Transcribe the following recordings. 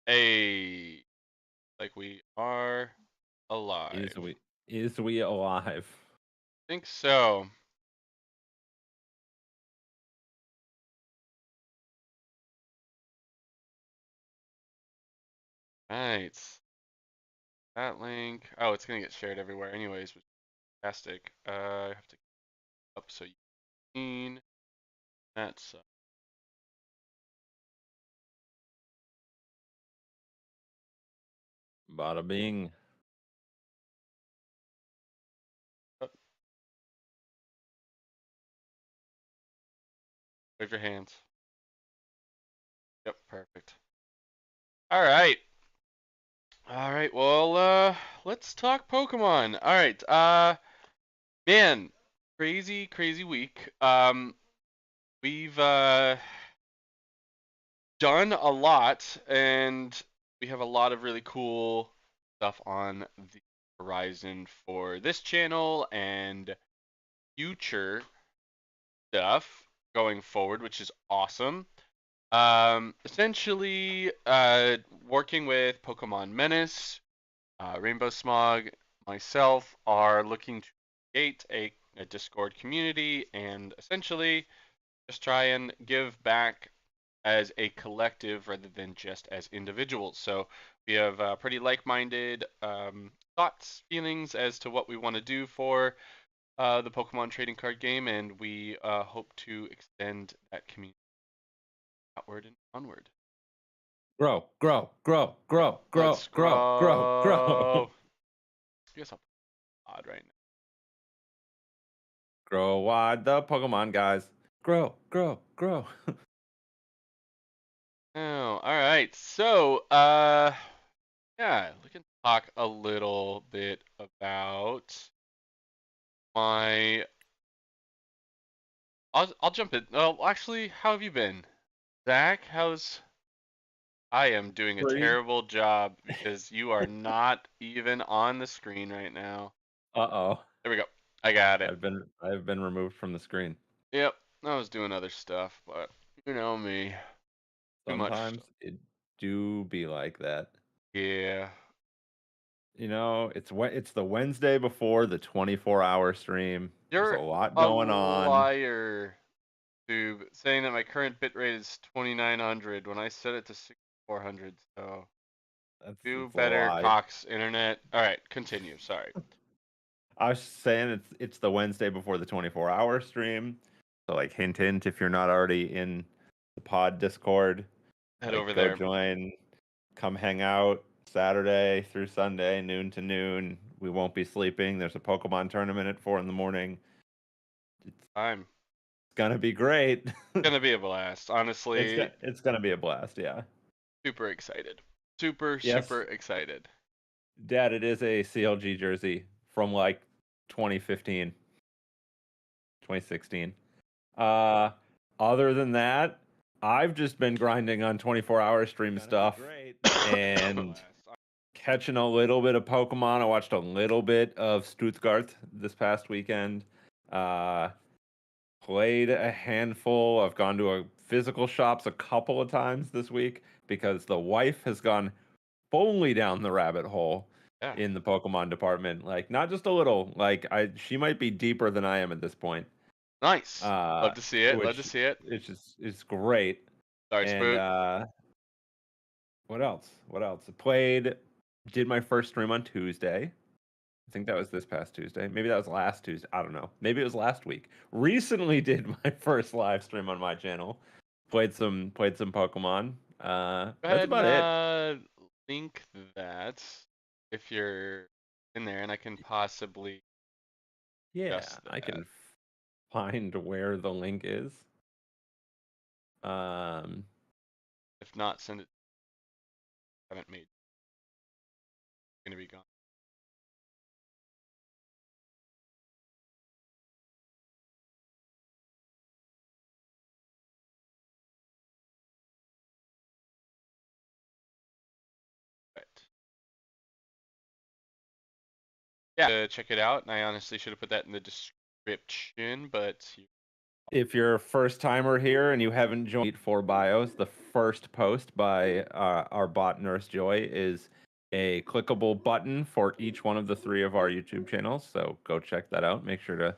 Hey, like we are alive. Is we alive? Think so. Right. That link. Oh, it's gonna get shared everywhere anyways, which is fantastic. I have to get up so you can. That's Bada bing. oh, wave your hands. Yep, perfect. All right. All right. Well, let's talk Pokemon. All right. Man, crazy week. We've done a lot, and we have a lot of really cool stuff on the horizon for this channel and future stuff going forward, which is awesome. Essentially, working with Pokemon Menace, Rainbowsmaug, myself are looking to create a Discord community and essentially just try and give back as a collective rather than just as individuals. So we have pretty like-minded thoughts, feelings as to what we want to do for the Pokemon trading card game, and we hope to extend that community outward and onward. Grow, grow, grow, grow, grow, Let's grow, grow, grow. grow. I guess I'll put odd right Grow wide the Pokemon guys. Grow, grow, grow. now. All right. So, yeah, we can talk a little bit about my I'll jump in. Oh, actually, how have you been, Zach? How's I am doing a Pretty. terrible job because you are not even on the screen right now. Uh-oh. There we go. I got it. I've been removed from the screen. Yep. I was doing other stuff, but you know me. Too much Sometimes stuff. it do be like that. Yeah. It's the Wednesday before the 24-hour stream. There's a You're lot a going on. liar, Tube, saying that my current bitrate is 2900 when I set it to 6400. So do That's a better, lie. Cox Internet. All right, continue. Sorry. I was saying it's the Wednesday before the 24-hour stream. So like hint hint if you're not already in the pod Discord, Head like over go there. join, come hang out Saturday through Sunday, noon to noon. We won't be sleeping. There's a Pokemon tournament at 4 in the morning. It's I'm gonna be great. gonna be a blast. Honestly, It's gonna be a blast, yeah. super excited. Super, Yes, super excited. Dad, it is a CLG jersey from like 2015, 2016. Uh, Other than that, I've just been grinding on 24-hour stream stuff and catching a little bit of Pokemon. I watched a little bit of Stuttgart this past weekend. Uh, Played a handful. I've gone to a physical shops a couple of times this week because the wife has gone fully down the rabbit hole Yeah. in the Pokemon department. Like not just a little. She might be deeper than I am at this point. Nice. Uh, Love to see it. Love to which see it. it's great. Sorry, And Spoot. what else? What else? Did my first stream on Tuesday. I think that was this past Tuesday. Maybe that was last Tuesday. I don't know. Maybe it was last week. Recently did my first live stream on my channel. Played some Pokemon. Go That's ahead and about it. link that if you're in there, and I can possibly Yeah, adjust I that. can find where the link is. Um, If not, send it. Haven't made. Gonna be gone. Right. Yeah. Check it out. And I honestly should have put that in the description, but If you're a first timer here and you haven't joined for Bios, the first post by our bot Nurse Joy is a clickable button for each one of the 3 of our YouTube channels. So go check that out. Make sure to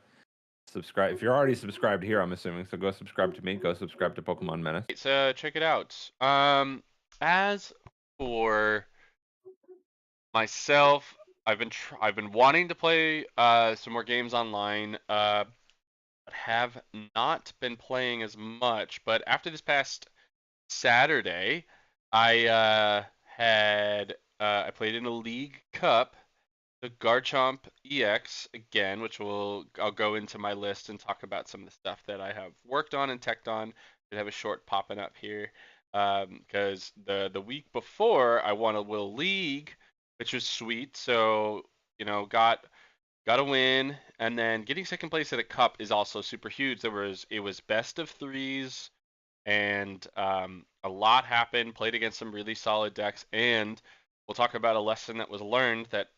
subscribe. If you're already subscribed here, I'm assuming, so go subscribe to me. Go subscribe to Pokemon Menace. So check it out. As for myself, I've been wanting to play some more games online. But have not been playing as much. But after this past Saturday, I played in a League Cup, the Garchomp EX again, which I'll go into my list and talk about some of the stuff that I have worked on and teched on. I have a short popping up here because the week before I won a Will League, which was sweet. So got a win, and then getting second place at a cup is also super huge. It was best of threes, and a lot happened. Played against some really solid decks, and we'll talk about a lesson that was learned that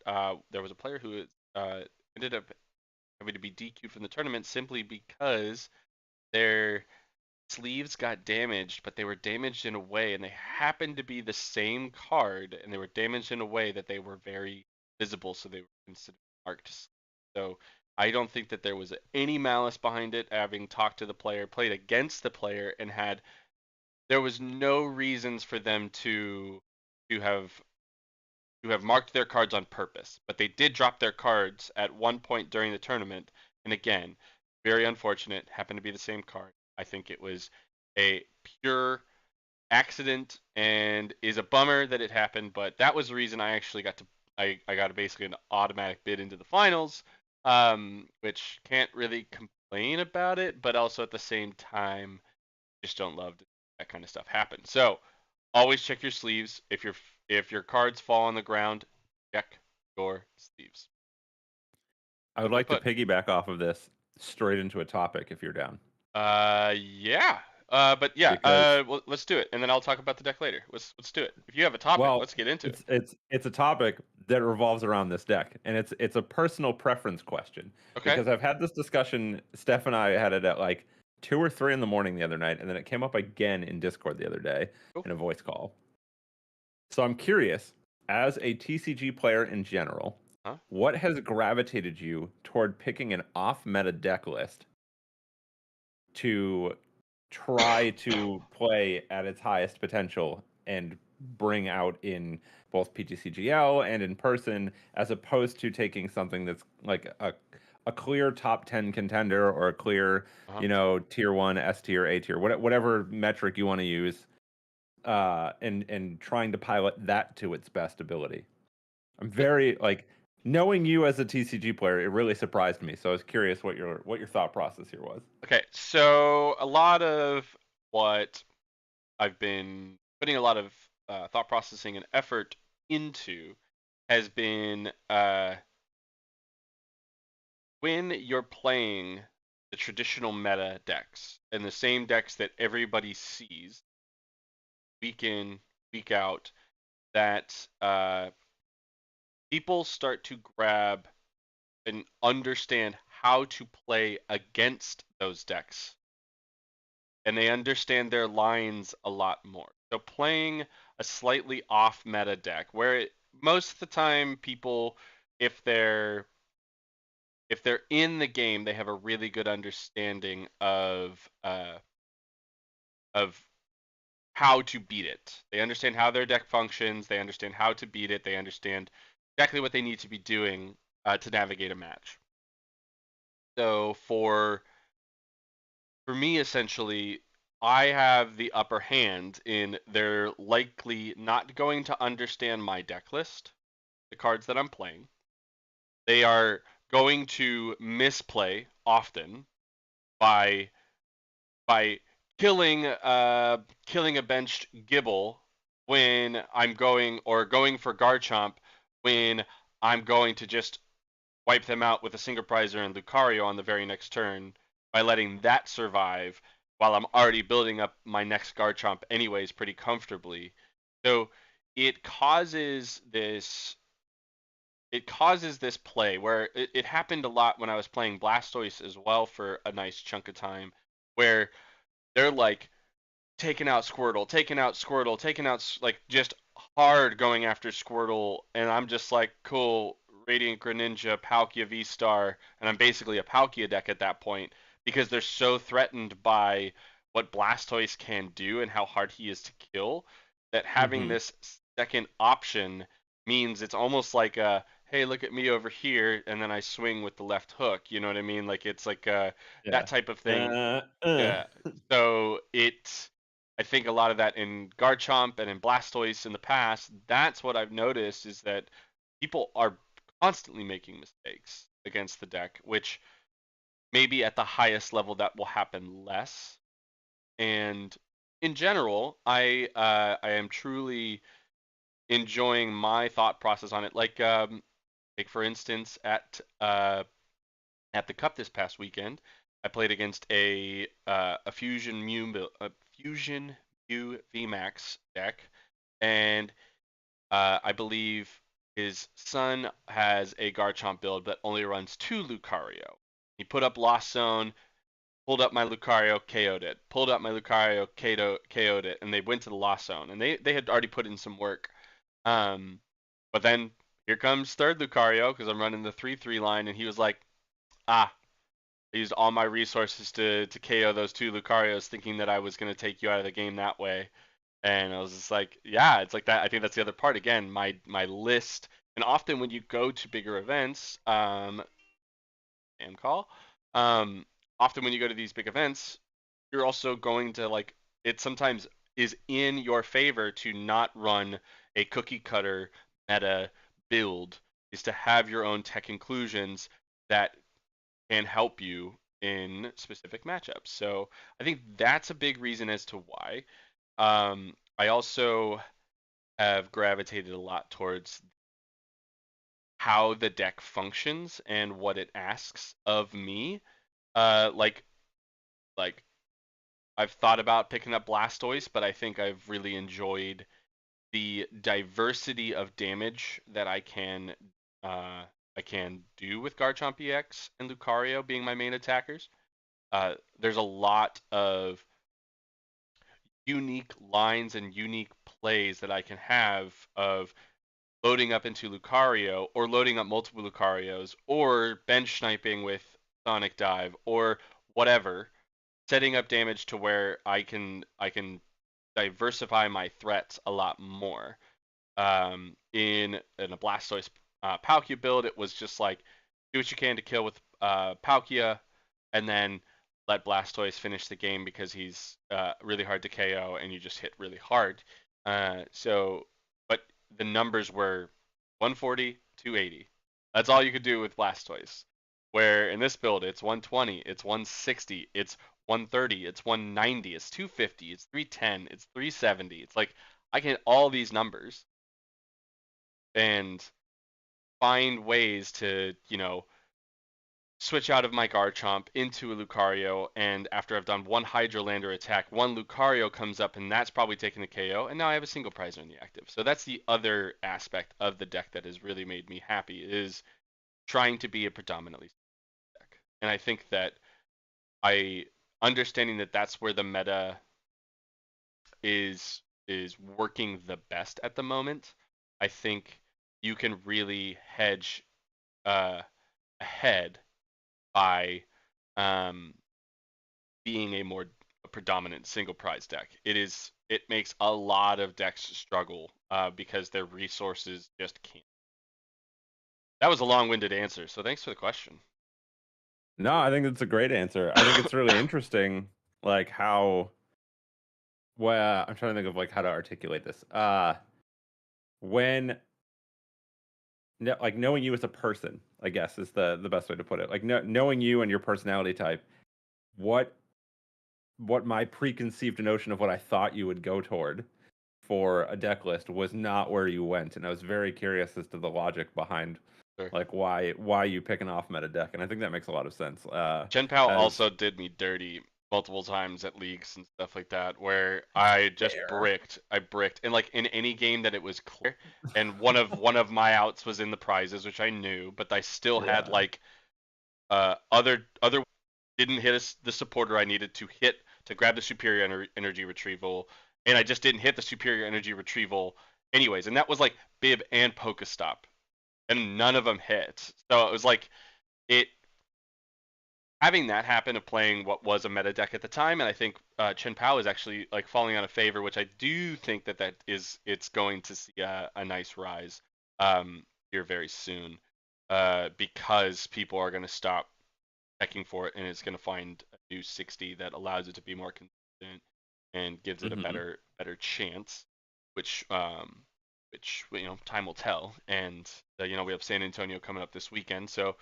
there was a player who ended up having to be DQ'd from the tournament simply because their sleeves got damaged, but they were damaged in a way, and they happened to be the same card, and they were damaged in a way that they were very visible, so they were considered marked. So I don't think that there was any malice behind it. Having talked to the player, played against the player, and there was no reasons for them to have marked their cards on purpose, but they did drop their cards at one point during the tournament. And again, very unfortunate, happened to be the same card. I think it was a pure accident and is a bummer that it happened, but that was the reason I actually I got basically an automatic bid into the finals, which can't really complain about it, but also at the same time just don't love that kind of stuff happen. So always check your sleeves. If your cards fall on the ground, check your sleeves. I would Simply like to put. piggyback off of this straight into a topic if you're down. Yeah. But yeah. Because Well, let's do it, and then I'll talk about the deck later. Let's do it. If you have a topic, well, let's get into it. it's a topic that revolves around this deck, and it's a personal preference question Okay. because I've had this discussion. Steph and I had it at like 2 or 3 in the morning the other night, and then it came up again in Discord the other day Cool. in a voice call. So I'm curious, as a TCG player in general, Huh? what has gravitated you toward picking an off-meta deck list to try to play at its highest potential and bring out in both PTCGL and in person, as opposed to taking something that's like a clear top 10 contender or a clear, Uh-huh. tier 1, S tier, A tier, whatever metric you want to use, and trying to pilot that to its best ability. I'm very like knowing you as a TCG player, it really surprised me. So I was curious what your thought process here was. Okay. So a lot of what I've been putting a lot of thought processing and effort into has been when you're playing the traditional meta decks and the same decks that everybody sees week in, week out, that people start to grab and understand how to play against those decks, and they understand their lines a lot more. So playing a slightly off meta deck, where most of the time people, if they're in the game, they have a really good understanding of how to beat it. They understand how their deck functions. They understand how to beat it. They understand exactly what they need to be doing to navigate a match. So for me, essentially, I have the upper hand in they're likely not going to understand my deck list, the cards that I'm playing. They are going to misplay often by by killing a benched Gibble when I'm going for Garchomp when I'm going to just wipe them out with a Single Prizer and Lucario on the very next turn by letting that survive while I'm already building up my next Garchomp anyways pretty comfortably. So it causes this play where it happened a lot when I was playing Blastoise as well for a nice chunk of time, where they're like taking out Squirtle, taking out Squirtle, taking out like just hard going after Squirtle, and I'm just like, cool, Radiant Greninja, Palkia V-Star, and I'm basically a Palkia deck at that point because they're so threatened by what Blastoise can do and how hard he is to kill that having Mm-hmm. this second option means it's almost like a hey, look at me over here, and then I swing with the left hook. You know what I mean? Like it's like that Yeah. type of thing. Uh, uh. Yeah. So I think a lot of that in Garchomp and in Blastoise in the past, that's what I've noticed is that people are constantly making mistakes against the deck, which maybe at the highest level that will happen less. And in general, I am truly enjoying my thought process on it. Like for instance, at the Cup this past weekend, I played against a Fusion Mew VMAX deck, and I believe his son has a Garchomp build that only runs 2 Lucario. He put up Lost Zone, pulled up my Lucario, KO'd it. Pulled up my Lucario, KO'd it, and they went to the Lost Zone, and they had already put in some work. Um, but then here comes third Lucario because I'm running the 3-3 line, and he was like, ah, I used all my resources to KO those 2 Lucarios, thinking that I was going to take you out of the game that way. And I was just like, yeah, it's like that. I think that's the other part. Again, my list, and often when you go to bigger events, call, um, often when you go to these big events, you're also going to like it. Sometimes is in your favor to not run a cookie cutter meta build. Is to have your own tech inclusions that can help you in specific matchups. So I think that's a big reason as to why. I also have gravitated a lot towards how the deck functions and what it asks of me. Uh, like like I've thought about picking up Blastoise, but I think I've really enjoyed the diversity of damage that I can do with Garchomp EX and Lucario being my main attackers. There's a lot of unique lines and unique plays that I can have of loading up into Lucario or loading up multiple Lucarios or bench sniping with Sonic Dive or whatever, setting up damage to where I can diversify my threats a lot more. In a Blastoise Palkia build, it was just like do what you can to kill with Palkia, and then let Blastoise finish the game because he's really hard to KO and you just hit really hard. But the numbers were 140, 280. That's all you could do with Blastoise. Where in this build, it's 120, it's 160, it's 130, it's 190, it's 250, it's 310, it's 370. It's like I can hit all these numbers and find ways to, switch out of my Garchomp into a Lucario, and after I've done one Hydrolander attack, one Lucario comes up, and that's probably taking the KO, and now I have a single prizer in the active. So that's the other aspect of the deck that has really made me happy, is trying to be a predominantly deck. And I think that I understanding that that's where the meta is working the best at the moment. I think you can really hedge uh, ahead by um, being a predominant single prize deck. It makes a lot of decks struggle because their resources just can't. That was a long-winded answer, so thanks for the question. No, I think that's a great answer. I think it's really interesting, like how. Well, I'm trying to think of like how to articulate this. When like knowing you as a person, I guess is the best way to put it. Like knowing you and your personality type, what my preconceived notion of what I thought you would go toward for a deck list was not where you went, and I was very curious as to the logic behind Sure. like why you pick an off meta deck, and I think that makes a lot of sense. Chen Pao As also did me dirty multiple times at leagues and stuff like that, where I just fair. bricked. I bricked, and like in any game that it was clear, and one of my outs was in the prizes, which I knew, but I still had Yeah. like other didn't hit the supporter I needed to hit to grab the superior energy retrieval, and I just didn't hit the superior energy retrieval anyways. And that was like Bib and Pokestop, and none of them hit. So it was like it having that happen of playing what was a meta deck at the time, and I think Chen Pao is actually like falling out of favor, which I do think that is it's going to see a nice rise here very soon, because people are going to stop checking for it, and it's going to find a new 60 that allows it to be more consistent and gives it a Hmm. better chance, which time will tell. And we have San Antonio coming up this weekend, so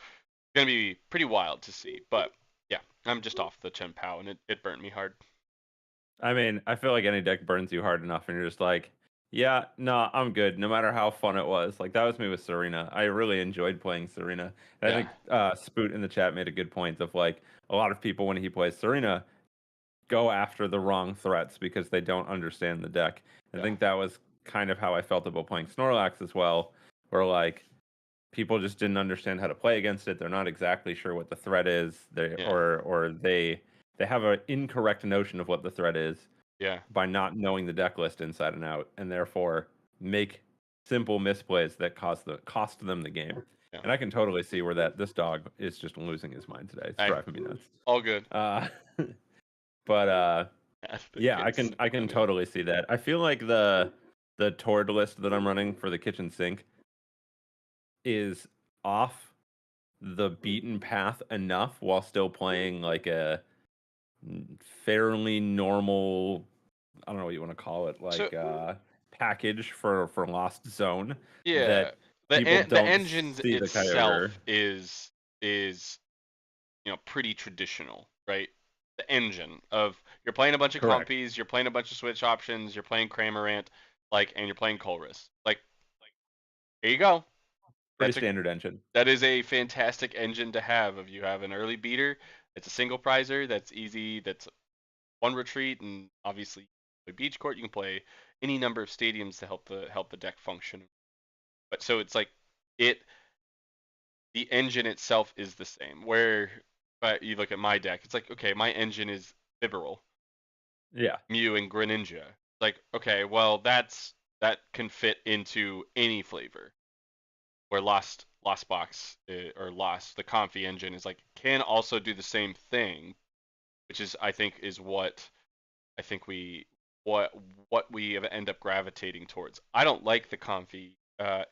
gonna be pretty wild to see. But yeah, I'm just off the Chen Pao, and it burnt me hard. I mean, I feel like any deck burns you hard enough, and you're just like, yeah, no, I'm good. No matter how fun it was, like that was me with Serena. I really enjoyed playing Serena, and I Yeah, think Spoot in the chat made a good point of like a lot of people when he plays Serena go after the wrong threats because they don't understand the deck. I yeah, think that was kind of how I felt about playing Snorlax as well, where like people just didn't understand how to play against it. They're not exactly sure what the threat is. yeah, They have an incorrect notion of what the threat is yeah, by not knowing the deck list inside and out, and therefore make simple misplays that cost them the game. yeah. And I can totally see where that this dog is just losing his mind today. It's I driving me nuts. all good. Uh, but The yeah, kids I can run it. totally see that. I feel like the Tord list that I'm running for the kitchen sink is off the beaten path enough while still playing like a fairly normal, I don't know what you want to call it, So like package for Lost Zone yeah, that people the don't engine see the Kyogre. itself is pretty traditional, right? The engine of you're playing a bunch of Correct. compies, you're playing a bunch of switch options, you're playing Cramorant, and you're playing Colress. Like, here you go. Pretty That's a standard engine. that is a fantastic engine to have. If you have an early beater, it's a single prizer that's easy, that's one retreat, and obviously you can play beach court. You can play any number of stadiums to help the deck function. But so it's like it the engine itself is the same. Where but you look at my deck, it's like okay, my engine is Bibarel, Yeah. Mew, and Greninja. Like okay, well that can fit into any flavor. Where Lost Box or Lost the Comfy engine is like can also do the same thing, which is I think is what I think we what what we end up gravitating towards. I don't like the Comfy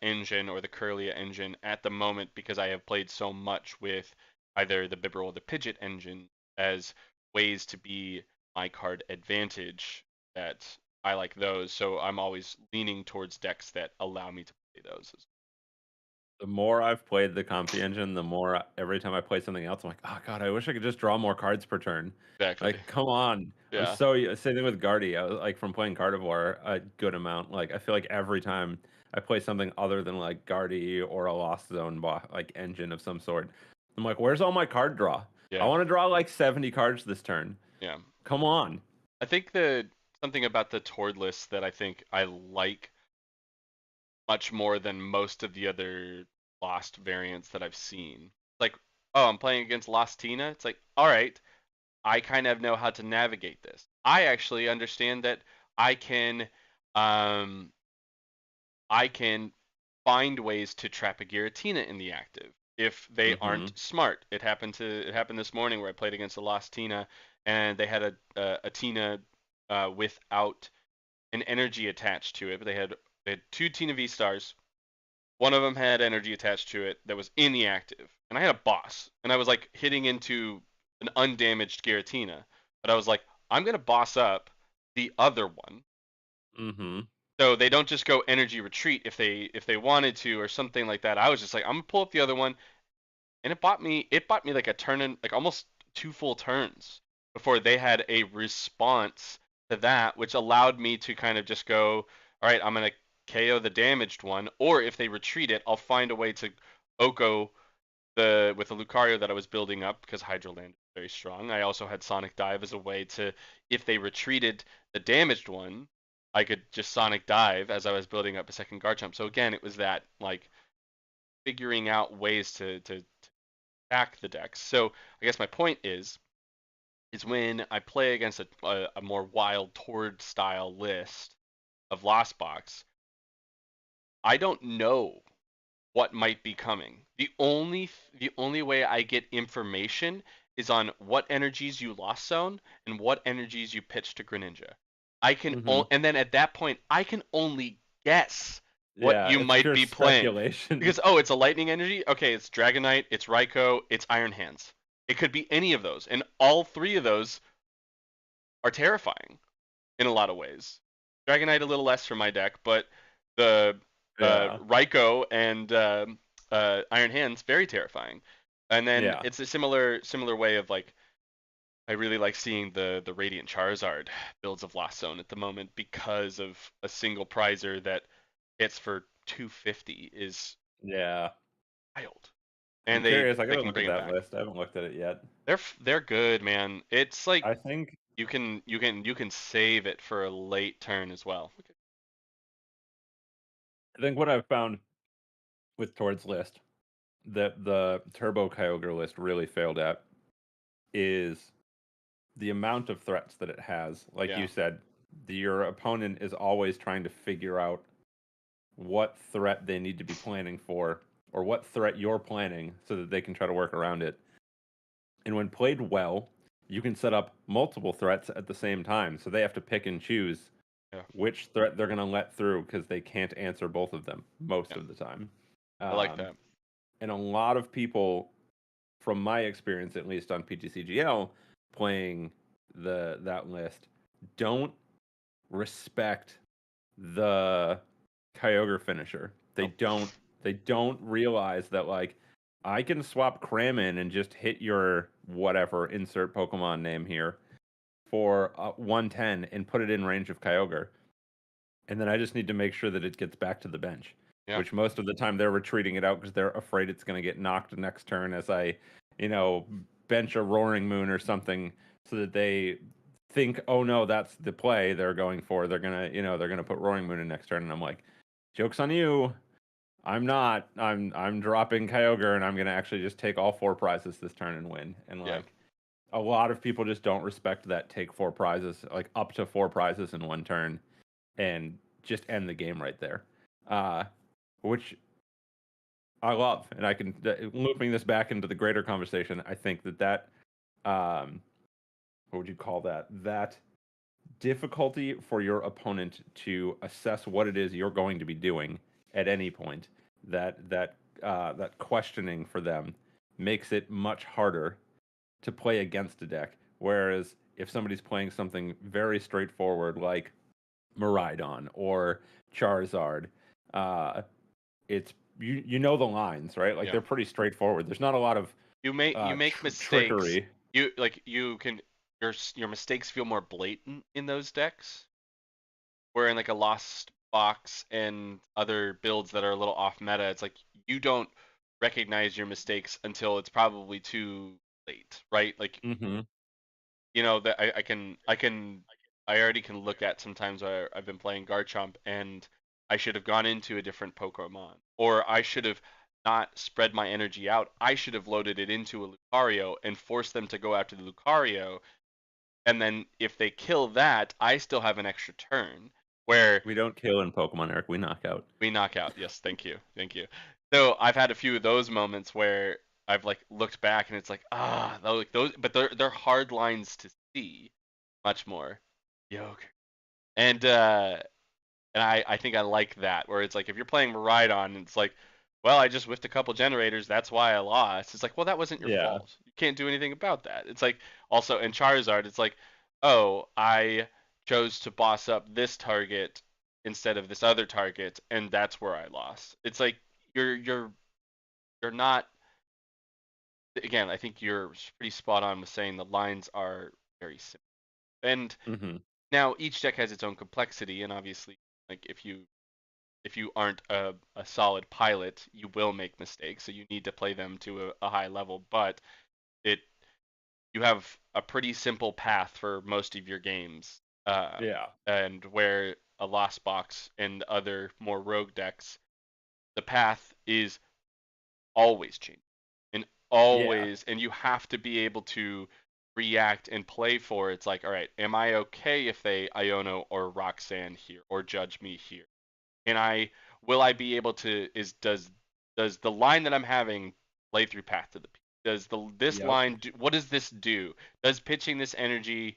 engine or the Curlia engine at the moment because I have played so much with either the Bibber or the Pidgeot engine as ways to be my card advantage that I like those. So I'm always leaning towards decks that allow me to play those. The more I've played the Comfy engine, the more every time I play something else, I'm like, oh god, I wish I could just draw more cards per turn. Exactly. Like, come on. I'm Yeah. so same thing with Guardy. I was like from playing Carnivore a good amount. Like I feel like every time I play something other than like Guardy or a Lost Zone like engine of some sort, I'm like, where's all my card draw? I Yeah. want to draw like 70 cards this turn. Yeah. Come on. I think the something about the Tord list that I think I like much more than most of the other Lost variants that I've seen. Like, oh, I'm playing against Lost Tina. It's like, all right, I kind of know how to navigate this. I actually understand that I can, um, I can find ways to trap a Giratina in the active if they Mm-hmm. aren't smart. It happened this morning where I played against a Lost Tina, and they had a Tina without an energy attached to it, but they had two Tina V stars. One of them had energy attached to it that was in the active, and I had a boss, and I was like hitting into an undamaged Giratina, but I was like, I'm gonna boss up the other one, Mm-hmm. so they don't just go energy retreat if they wanted to or something like that. I was just like, I'm gonna pull up the other one, and it bought me like a turn and like almost two full turns before they had a response to that, which allowed me to kind of just go, all right, I'm gonna KO the damaged one, or if they retreat it, I'll find a way to Oko the with the Lucario that I was building up because Hydroland is very strong. I also had Sonic Dive as a way to, if they retreated the damaged one, I could just Sonic Dive as I was building up a second Garchomp. So again, it was that like figuring out ways to stack the decks. So I guess my point is is when I play against a more wild Tord style list of Lost Box. I don't know what might be coming. The only way I get information is on what energies you lost zone and what energies you pitch to Greninja. Hmm. And then at that point I can only guess what Yeah, you it's might pure be playing. speculation. Because it's a lightning energy. Okay, it's Dragonite, it's Raikou, it's Iron Hands. It could be any of those, and all three of those are terrifying in a lot of ways. Dragonite a little less for my deck, but the Yeah, Raikou and Iron Hands very terrifying. And then yeah, it's a similar way of like I really like seeing the Radiant Charizard builds of Lost Zone at the moment because of a single prizer that hits for 250 is yeah. wild, I'm and curious. I they gotta can look bring at it that back. list. I haven't looked at it yet. They're good, man. It's like I think you can save it for a late turn as well. I think what I've found with Tord's list that the Turbo Kyogre list really failed at is the amount of threats that it has. Like you Yeah, said, your opponent is always trying to figure out what threat they need to be planning for, or what threat you're planning so that they can try to work around it. And when played well, you can set up multiple threats at the same time. So they have to pick and choose yeah, which threat they're going to let through because they can't answer both of them most yeah. of the time. I like Um, that. and a lot of people, from my experience at least on PTCGL, playing that list, don't respect the Kyogre finisher. They Nope. don't realize that like I can swap Cram in and just hit your whatever insert Pokemon name here for 110 and put it in range of Kyogre. And then I just need to make sure that it gets back to the bench, Yeah, which most of the time they're retreating it out because they're afraid it's going to get knocked next turn as I, you know, bench a Roaring Moon or something so that they think, oh no, that's the play they're going for. They're gonna put Roaring Moon in next turn, and I'm like, joke's on you. I'm not. I'm dropping Kyogre, and I'm gonna actually just take all four prizes this turn and win. And yeah, like a lot of people just don't respect that take four prizes, like up to four prizes in one turn and just end the game right there. Uh, which I love, and I can looping this back into the greater conversation. I think that what would you call that? That difficulty for your opponent to assess what it is you're going to be doing at any point. That questioning for them makes it much harder to play against a deck. Whereas if somebody's playing something very straightforward like Miraidon or Charizard, uh, it's you know the lines, right? Like yeah. they're pretty straightforward. There's not a lot of You make mistakes. trickery. You can your mistakes feel more blatant in those decks. Where in like a Lost Box and other builds that are a little off meta, it's like you don't recognize your mistakes until it's probably too late, right? Like Hmm. that I already can look at sometimes where I've been playing Garchomp and I should have gone into a different Pokemon, or I should have not spread my energy out. I should have loaded it into a Lucario and forced them to go after the Lucario, and then if they kill that, I still have an extra turn where We don't kill in Pokemon, Eric. We knock out. we knock out. Yes, thank you, thank you. So I've had a few of those moments where I've like looked back and it's like those, but they're hard lines to see much more. Yoke. And I think I like that where it's like if you're playing Miraidon, it's like, well, I just whiffed a couple generators, that's why I lost. It's like, well, that wasn't your Yeah, fault. You can't do anything about that. It's like also in Charizard, it's like, oh, I chose to boss up this target instead of this other target, and that's where I lost. It's like you're not again, I think you're pretty spot on with saying the lines are very simple. And hmm, now each deck has its own complexity, and obviously, like if you aren't a solid pilot, you will make mistakes. So you need to play them to a high level. But it you have a pretty simple path for most of your games, yeah, and where a Lost Box and other more rogue decks, the path is always changing and yeah, always, and you have to be able to react and play for. It's like, all right, am I okay if they Iono or Roxanne here or judge me here? Can I will I be able to is does the line that I'm having play through Path to the Peak? Does the this Yep. line do, what does this do? Does pitching this energy,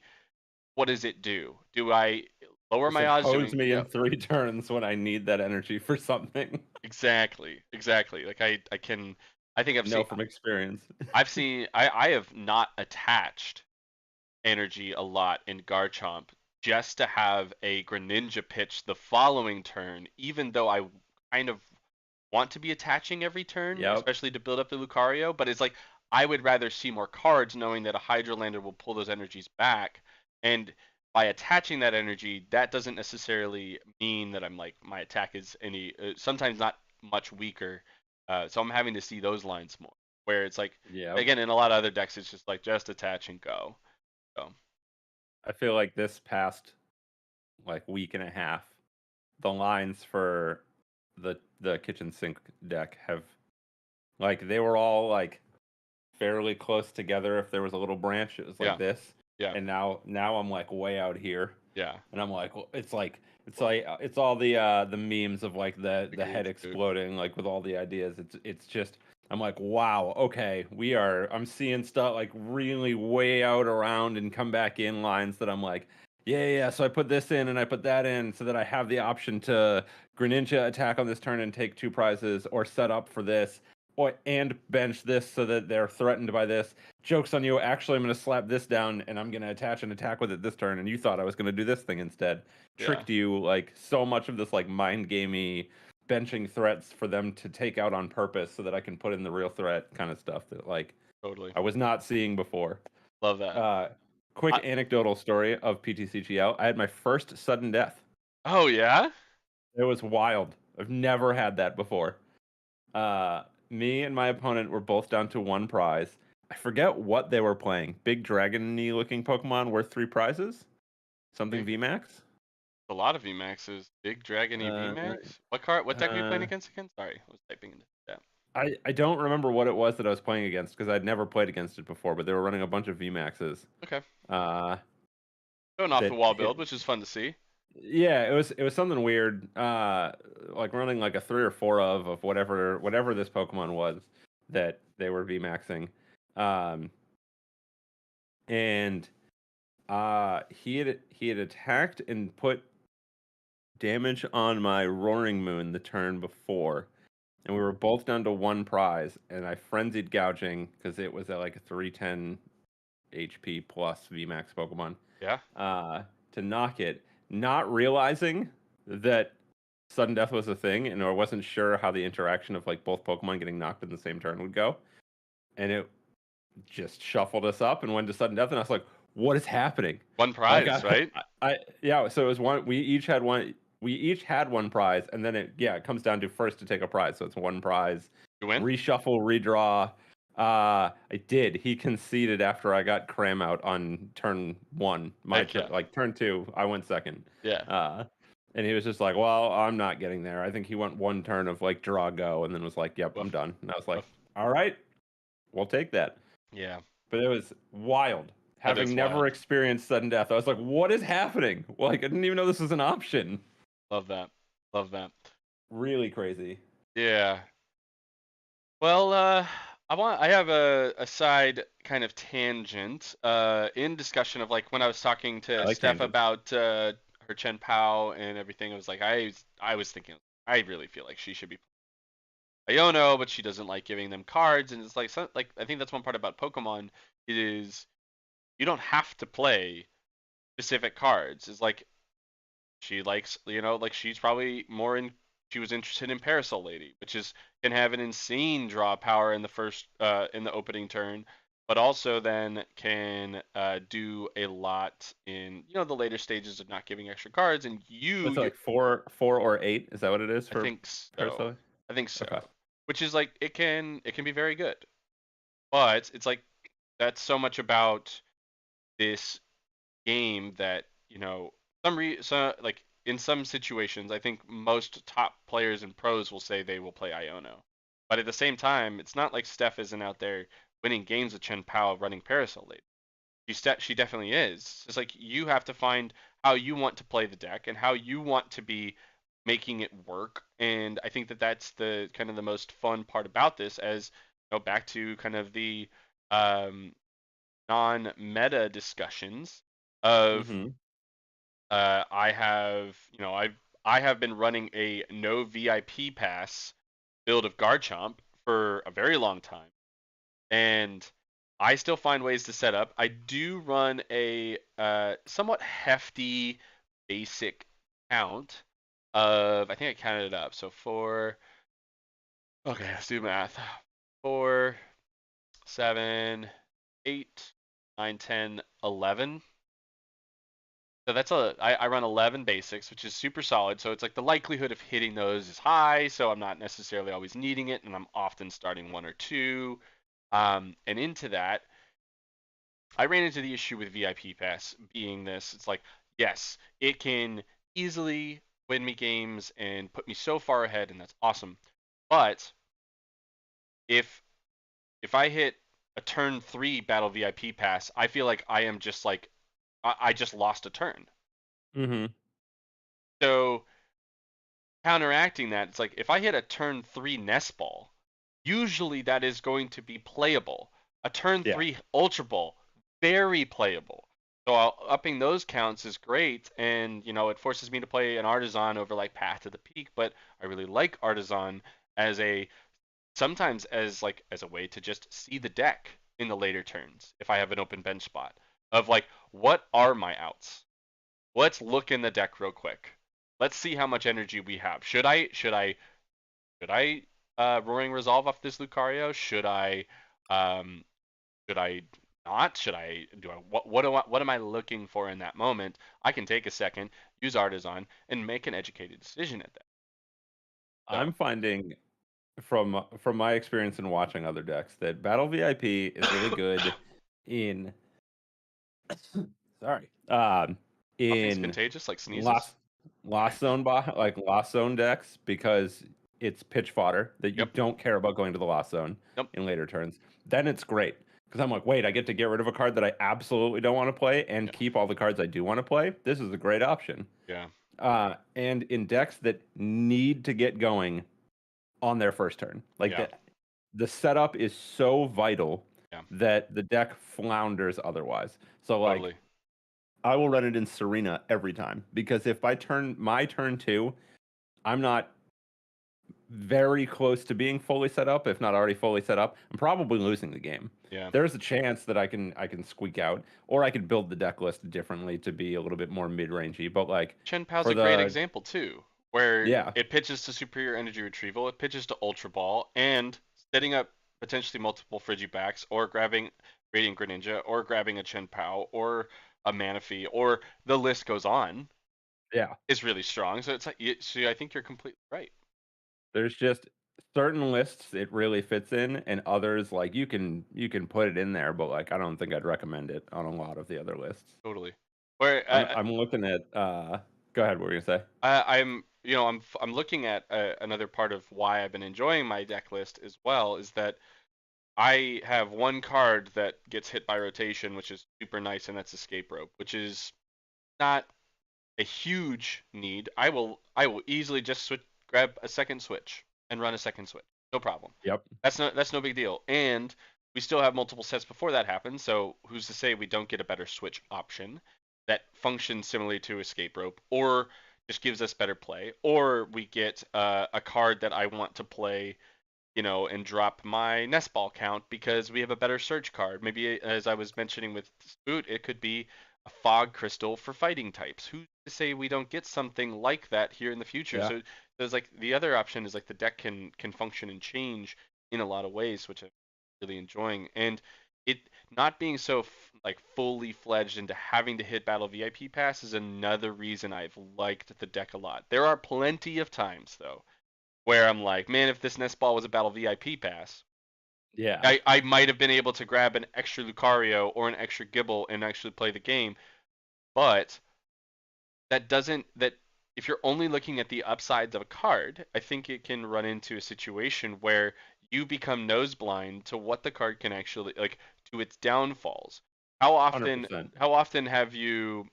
what does it do? Do I lower Does my it odds hose doing me in yeah, 3 turns when I need that energy for something? exactly. Like I can I think I know from experience. I have not attached energy a lot in Garchomp just to have a Greninja pitch the following turn, even though I kind of want to be attaching every turn, Yep. especially to build up the Lucario, but it's like I would rather see more cards knowing that a Hydrolander will pull those energies back. And by attaching that energy, that doesn't necessarily mean that I'm like my attack is any sometimes not much weaker. So I'm having to see those lines more. Where it's like Yep. again in a lot of other decks it's just like just attach and go. So I feel like this past like week and a half, the lines for the kitchen sink deck have like they were all like fairly close together. If there was a little branch, it was like yeah, this. yeah, And now I'm like way out here. yeah. And I'm like, well, it's all the memes of like the head Agreed, dude. exploding like with all the ideas. It's just I'm like, wow, okay, I'm seeing stuff like really way out around and come back in lines that I'm like, yeah. So I put this in and I put that in so that I have the option to Greninja attack on this turn and take 2 prizes, or set up for this, or and bench this so that they're threatened by this. Joke's on you. Actually, I'm going to slap this down and I'm going to attach an attack with it this turn. And you thought I was going to do this thing instead. Yeah, Tricked you like so much of this like mind gamey benching threats for them to take out on purpose so that I can put in the real threat kind of stuff that like totally. I was not seeing before. Love that. Uh, I, quick anecdotal story of PTCGL. I had my first sudden death. oh yeah? It was wild. I've never had that before. Uh, Me and my opponent were both down to 1 prize. I forget what they were playing. Big dragon-y looking Pokemon worth 3 prizes? Something Big VMAX? a lot of VMAXs. Big Dragon Uh, VMAX? What card what deck are you playing uh, against again? Sorry, I was typing into that. I don't remember what it was that I was playing against because I'd never played against it before, but they were running a bunch of VMAXs. Okay. Uh, Going off the that wall build, hit. which is fun to see. Yeah, it was something weird. Like running like a 3 or 4 of whatever this Pokemon was that they were VMAXing. Um, and he had attacked and put damage on my Roaring Moon the turn before, and we were both down to 1 prize, and I frenzied gouging because it was at like a 310 HP plus VMAX Pokemon, Yeah. uh, to knock it, not realizing that sudden death was a thing, and I wasn't sure how the interaction of like both Pokemon getting knocked in the same turn would go, and it just shuffled us up and went to sudden death, and I was like, "What is happening?" One Like prize, right? yeah. So it was one. We each had one. We each had 1 prize, and then it comes down to first to take a prize. So it's 1 prize. You win? Reshuffle, redraw. I did. He conceded after I got cram out on turn one. My Heck turn, yeah. like turn two, I went second. Yeah. Uh, and he was just like, "Well, I'm not getting there." I think he went one turn of like draw go, and then was like, "Yep, I'm Woof. done." And I was like, Woof. "All right, we'll take that." Yeah. But it was wild. That Having is never wild. experienced sudden death, I was like, "What is happening?" Like, I didn't even know this was an option. Love that. Love that. Really crazy. Yeah. Well, I have a side kind of tangent in discussion of like when I was talking I to like Steph tangents. about her Chen Pao and everything. I was like I was thinking I really feel like she should be Iono, but she doesn't like giving them cards, and it's like like I think that's one part about Pokemon is you don't have to play specific cards. It's like she likes, like she's probably more in. She was interested in Parasol Lady, which is can have an insane draw power in the first in the opening turn, but also then can do a lot in the later stages of not giving extra cards. And What's it you like 4 or 8? Is that what it is I for think so. Parasol? I think so. Okay. Which is like it can be very good, but it's like that's so much about this game that like in some situations I think most top players and pros will say they will play Iono, but at the same time it's not like Steph isn't out there winning games with Chen Pao running Parasol Lady. She definitely is. It's like you have to find how you want to play the deck and how you want to be making it work. And I think that that's the kind of the most fun part about this, as back to kind of the um, non-meta discussions of Mm-hmm. I have I have been running a no VIP pass build of Garchomp for a very long time, and I still find ways to set up. I do run a somewhat hefty basic count of, I think I counted it up. So okay, let's do math. 4, 7, 8, 9, 10, 11. So I run 11 basics, which is super solid. So it's like the likelihood of hitting those is high. So I'm not necessarily always needing it, and I'm often starting one or two. And into that, I ran into the issue with VIP Pass being this. It's like, yes, it can easily win me games and put me so far ahead, and that's awesome. But if if I hit a turn 3 battle VIP pass, I feel like I am just like I just lost a turn. Mm-hmm. So counteracting that, it's like if I hit a turn 3 nest ball, usually that is going to be playable. A turn Yeah. 3 ultra ball, very playable. So upping those counts is great, and it forces me to play an artisan over like Path to the Peak, but I really like artisan as a sometimes as a way to just see the deck in the later turns if I have an open bench spot of like what are my outs? Let's look in the deck real quick. Let's see how much energy we have. Should I Roaring Resolve off this Lucario? Um should I not? Should I do I what am I looking for in that moment? I can take a second, use Artisan, and make an educated decision at that. I'm So, finding from my experience in watching other decks that Battle VIP is really good in sorry. nothing's In contagious like sneezes. lost like lost zone decks because it's pitch fodder that you Yep. don't care about going to the lost zone Nope. in later turns. Then it's great because I'm like, wait, I get to get rid of a card that I absolutely don't want to play and Yeah. keep all the cards I do want to play. This is a great option. Yeah. And in decks that need to get going on their first turn, like Yeah. the setup is so vital Yeah. that the deck flounders otherwise. So like Totally. I will run it in Serena every time because if I turn my turn 2, I'm not very close to being fully set up, if not already fully set up, I'm probably losing the game. Yeah. There's a chance that I can squeak out, or I could build the deck list differently to be a little bit more mid-rangey. But like Chen Pao's for a great the example too, where yeah, it pitches to superior energy retrieval, it pitches to Ultra Ball, and setting up potentially multiple Frigibacks, or grabbing Radiant Greninja, or grabbing a Chen Pao, or a Manaphy, or the list goes on, yeah. is really strong. So it's like, so I think you're completely right. There's just certain lists it really fits in, and others like you can put it in there, but like I don't think I'd recommend it on a lot of the other lists. Totally. Where I'm looking at go ahead, what were you gonna say? I'm looking at another part of why I've been enjoying my deck list as well is that I have one card that gets hit by rotation, which is super nice, and that's Escape Rope, which is not a huge need. I will easily just grab a second switch and run a second switch, no problem. Yep. That's no big deal. And we still have multiple sets before that happens, so who's to say we don't get a better switch option that functions similarly to Escape Rope, or just gives us better play, or we get a card that I want to play and drop my nest ball count because we have a better search card. Maybe, as I was mentioning with Spoot, it could be a fog crystal for fighting types. Who's to say we don't get something like that here in the future? Yeah. So there's like the other option is like the deck can function and change in a lot of ways, which I'm really enjoying. And it not being so like fully fledged into having to hit Battle VIP Pass is another reason I've liked the deck a lot. There are plenty of times though where I'm like, man, if this nest ball was a battle VIP pass, Yeah. I might have been able to grab an extra Lucario or an extra Gibble and actually play the game. But that doesn't that if you're only looking at the upsides of a card, I think it can run into a situation where you become nose blind to what the card can actually like to its downfalls. How often 100%. how often have you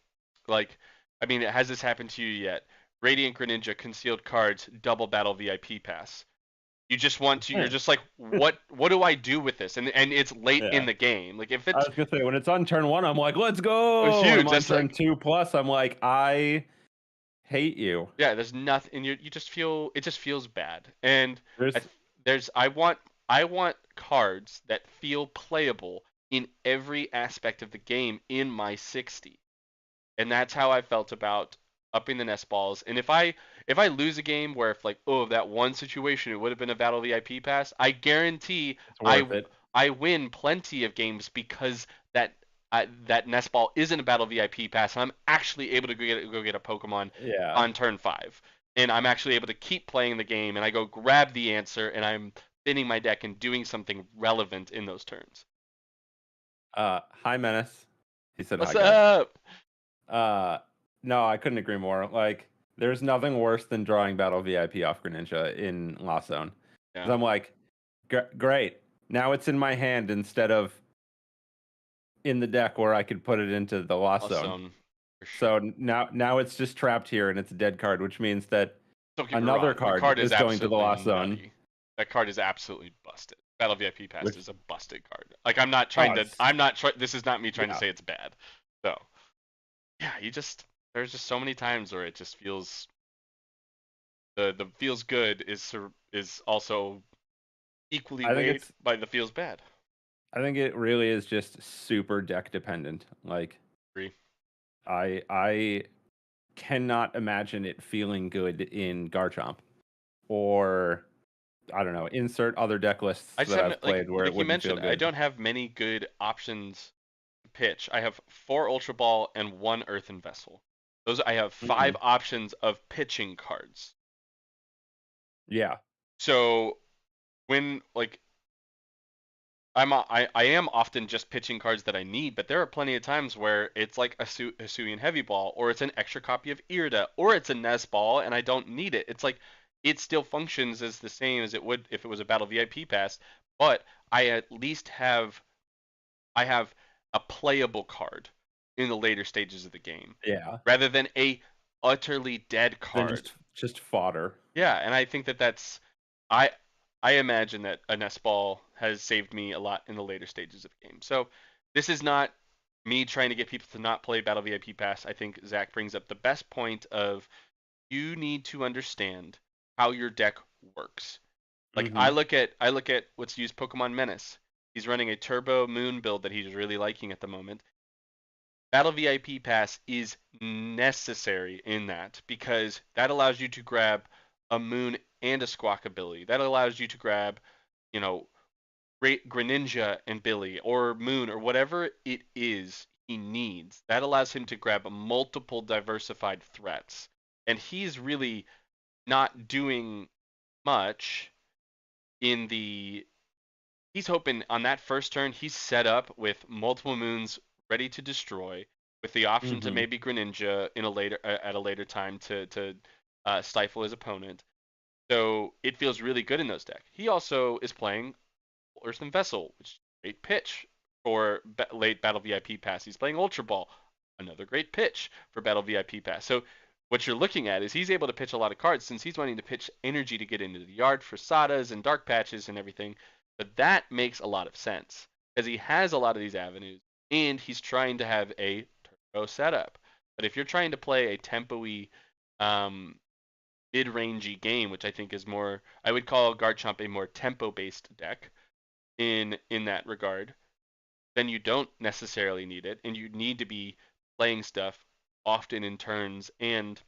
like I mean, has this happened to you yet? Radiant Greninja concealed cards double battle VIP pass. You just want to you're just like what do I do with this? And it's late in Yeah. the game. Like if I it's was gonna say when it's on turn 1, I'm like, let's go. When I'm huge, on that's turn like 2 plus, I'm like, I hate you. yeah, there's nothing and you just feel it just feels bad. And I There's th- there's I want cards that feel playable in every aspect of the game in my 60. And that's how I felt about upping the nest balls. And if I lose a game where if like oh that one situation it would have been a battle VIP pass, I guarantee it's worth I it. I win plenty of games because that nest ball isn't a battle VIP pass, and I'm actually able to go get a Pokemon Yeah. on turn 5, and I'm actually able to keep playing the game, and I go grab the answer, and I'm thinning my deck and doing something relevant in those turns. Hi Menace. He said hi What's guys. up? Uh, no, I couldn't agree more. Like, there's nothing worse than drawing Battle VIP off Greninja in Lost Zone. Yeah, Because I'm like, great. Now it's in my hand instead of in the deck where I could put it into the Lost Zone. awesome for sure. So now it's just trapped here and it's a dead card, which means that Don't get me another wrong. The card card is is going to the absolutely Lost Zone. nutty. That card is absolutely busted. Battle VIP Pass Which is a busted card. Like I'm not oh, trying to. it's I'm not. This is not me trying to yeah. say it's bad. So yeah, you just there's just so many times where it just feels the feels good is also equally I think weighed it's by the feels bad. I think it really is just super deck dependent. Like Agree. I cannot imagine it feeling good in Garchomp or I don't know, insert other deck lists I just that I've haven't played where it like you wouldn't feel mentioned. I good. don't have many good options to pitch. I have 4 Ultra Ball and 1 Earthen Vessel. Those I have Hmm. 5 options of pitching cards. Yeah, So when like I am often just pitching cards that I need, but there are plenty of times where it's like a Hisuian Heavy Ball, or it's an extra copy of Irida, or it's a Nest Ball, and I don't need it. It's like it still functions as the same as it would if it was a Battle VIP pass, but I at least I have a playable card in the later stages of the game, yeah. rather than a utterly dead Then card. just fodder. Yeah, and I think that I I imagine that a nest ball has saved me a lot in the later stages of the game. So this is not me trying to get people to not play Battle VIP Pass. I think Zach brings up the best point of you need to understand how your deck works. Like I Hmm. look at I look at what's used Pokemon Menace. He's running a Turbo Moon build that he's really liking at the moment. Battle VIP Pass is necessary in that because that allows you to grab a Moon and a Squawk ability. That allows you to grab, you know, Greninja and Billy or Moon or whatever it is he needs. That allows him to grab multiple diversified threats. And he's really not doing much in the he's hoping on that first turn he's set up with multiple moons ready to destroy, with the option to Hmm. maybe Greninja in a later at a later time to stifle his opponent. So it feels really good in those decks. He also is playing Earthen Vessel, which is a great pitch for late Battle VIP Pass. He's playing Ultra Ball, another great pitch for Battle VIP Pass. So what you're looking at is he's able to pitch a lot of cards since he's wanting to pitch energy to get into the yard for Sadas and Dark Patches and everything. But that makes a lot of sense because he has a lot of these avenues and he's trying to have a turbo setup. But if you're trying to play a tempo-y, um, mid-rangey game, which I think is more, I would call Garchomp a more tempo-based deck in that regard, then you don't necessarily need it, and you need to be playing stuff often in turns and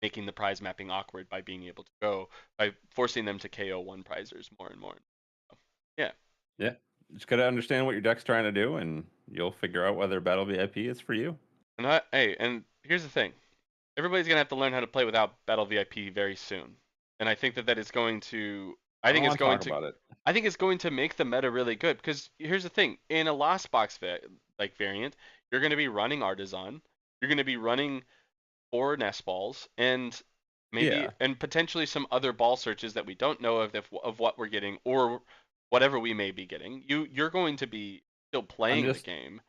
making the prize mapping awkward by being able to go by forcing them to KO one prizers more and more. So, yeah, Yeah. Just gotta understand what your deck's trying to do, and you'll figure out whether Battle VIP is for you. and here's the thing: everybody's gonna have to learn how to play without Battle VIP very soon, and I think that is going to. I I don't think it's want to going talk to. about it. I think it's going to make the meta really good because here's the thing: in a Lost Box like variant, you're going to be running Artisan, you're going to be running 4 nest balls, and maybe Yeah. and potentially some other ball searches that we don't know of what we're getting or whatever we may be getting. You're going to be still I'm playing the just game.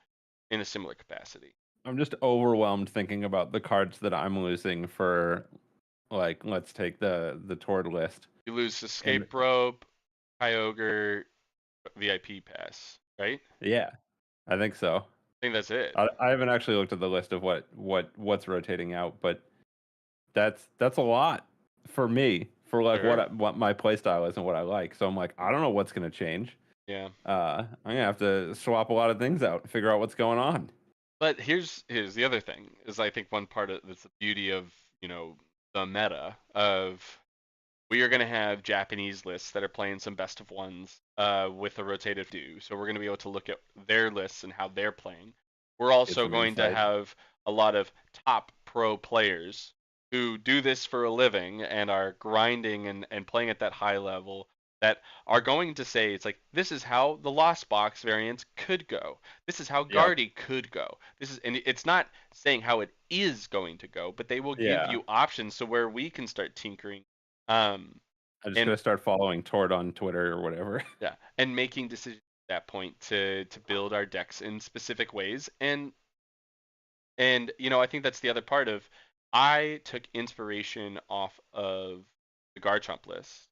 in a similar capacity. I'm just overwhelmed thinking about the cards that I'm losing for, like, let's take the Tord list. You lose And Escape Rope, Kyogre, VIP Pass, right? yeah, I think so. I think that's it. I haven't actually looked at the list of what's rotating out, but that's a lot for me for like Sure. what my play style is and what I like. So I'm like, I don't know what's gonna change. Yeah. I'm gonna have to swap a lot of things out and figure out what's going on. But here's the other thing is I think one part of that's the beauty of the meta of we are going to have Japanese lists that are playing some best of ones with a rotated do. So we're going to be able to look at their lists and how they're playing. We're Get also some going to insight. have a lot of top pro players who do this for a living and are grinding and playing at that high level that are going to say it's like this is how the Lost Box variants could go. This is how Yep. Guardy could go. This is and it's not saying how it is going to go, but they will give Yeah. you options so where we can start tinkering um, I'm just and gonna start following Tord on Twitter or whatever. yeah, and making decisions at that point to build our decks in specific ways. And I think that's the other part of I took inspiration off of the Garchomp list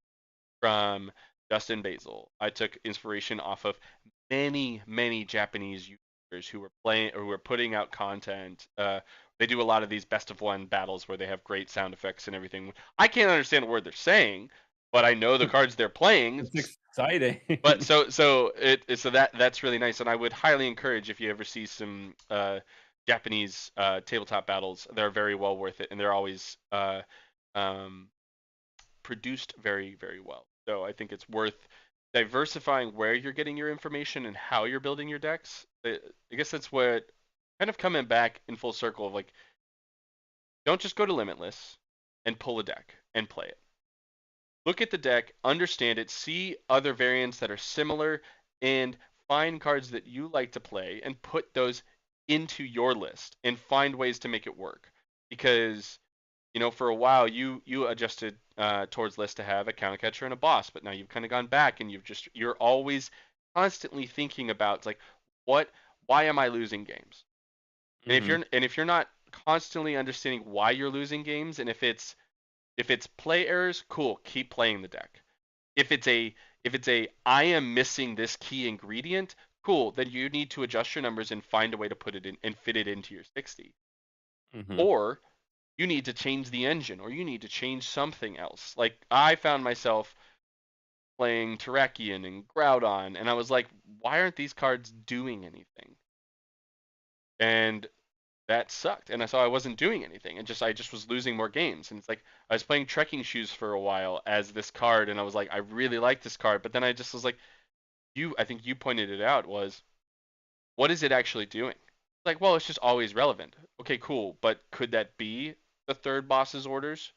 from Justin Basil. I took inspiration off of many Japanese YouTubers who were playing or who were putting out content. They do a lot of these best of one battles where they have great sound effects and everything. I can't understand a word they're saying, but I know the cards they're playing. It's exciting. But so that's really nice, and I would highly encourage if you ever see some Japanese tabletop battles, they're very well worth it, and they're always um, produced very well. So I think it's worth diversifying where you're getting your information and how you're building your decks. I guess that's what kind of coming back in full circle of like, don't just go to Limitless and pull a deck and play it. Look at the deck, understand it, see other variants that are similar, and find cards that you like to play and put those into your list and find ways to make it work. Because for a while you adjusted towards list to have a counter catcher and a boss, but now you've kind of gone back and you're always constantly thinking about like what why am I losing games? And if Hmm. you're not constantly understanding why you're losing games, and if it's play errors, cool, keep playing the deck. If it's a I am missing this key ingredient, cool, then you need to adjust your numbers and find a way to put it in and fit it into your 60. Hmm. Or you need to change the engine or you need to change something else. Like I found myself playing Terrakion and Groudon and I was like, why aren't these cards doing anything? And that sucked. And so I wasn't doing anything. And I just was losing more games. And it's like I was playing Trekking Shoes for a while as this card and I was like, I really like this card, but then I just was like, I think you pointed it out was what is it actually doing? Like, well, it's just always relevant. Okay, cool, but could that be the third boss's orders?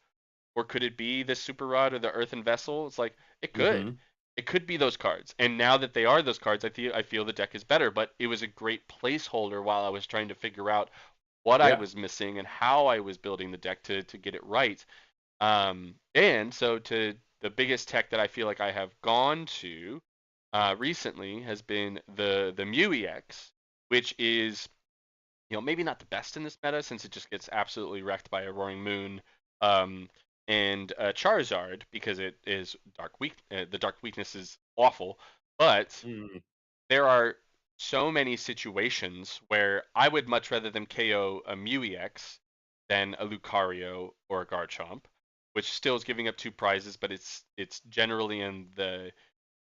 Or could it be the Super Rod or the Earthen Vessel? It's like it could. Hmm. It could be those cards. And now that they are those cards, I feel the deck is better, but it was a great placeholder while I was trying to figure out what I Yeah. was missing and how I was building the deck to get it right. And so to the biggest tech that I feel like I have gone to recently has been the Mew EX, which is maybe not the best in this meta since it just gets absolutely wrecked by a Roaring Moon um, and Charizard because it is dark weak. The dark weakness is awful, but Mm. there are so many situations where I would much rather them KO a Mew EX than a Lucario or a Garchomp, which still is giving up two prizes, but it's generally in the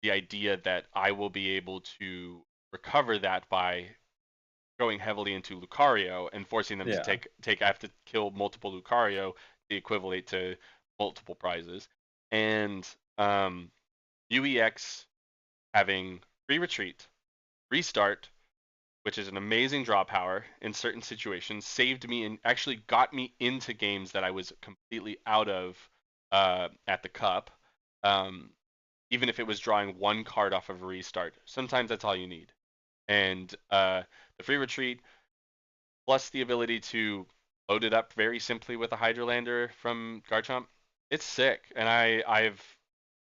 idea that I will be able to recover that by going heavily into Lucario and forcing them to Yeah. take I have to kill multiple Lucario to equivalent to multiple prizes. And UEX having free retreat, restart, which is an amazing draw power in certain situations, saved me and actually got me into games that I was completely out of at the cup. Um, Even if it was drawing one card off of a restart, sometimes that's all you need. And the free retreat plus the ability to load it up very simply with a Hydrolander from Garchomp, it's sick. And I've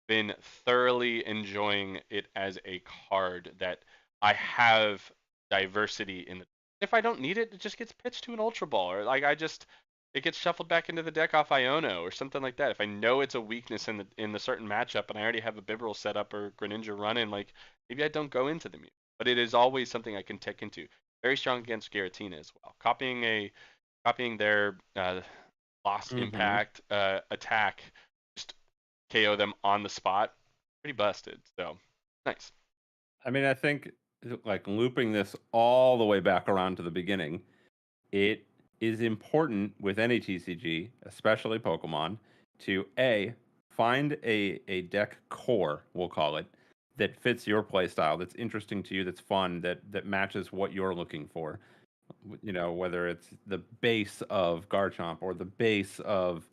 been thoroughly enjoying it as a card that I have diversity in the If I don't need it, it just gets pitched to an Ultra Ball, or like it gets shuffled back into the deck off Iono or something like that. If I know it's a weakness in the certain matchup and I already have a Bibarel set up or Greninja running, like maybe I don't go into the Mew. But it is always something I can tick into. Very strong against Giratina as well. Copying their loss Mm-hmm. impact attack, just KO them on the spot. Pretty busted. So nice. I mean, I think like looping this all the way back around to the beginning, it is important with any TCG, especially Pokemon, to A, find a deck core, we'll call it, that fits your playstyle, that's interesting to you, that's fun, that matches what you're looking for. You know, whether it's the base of Garchomp or the base of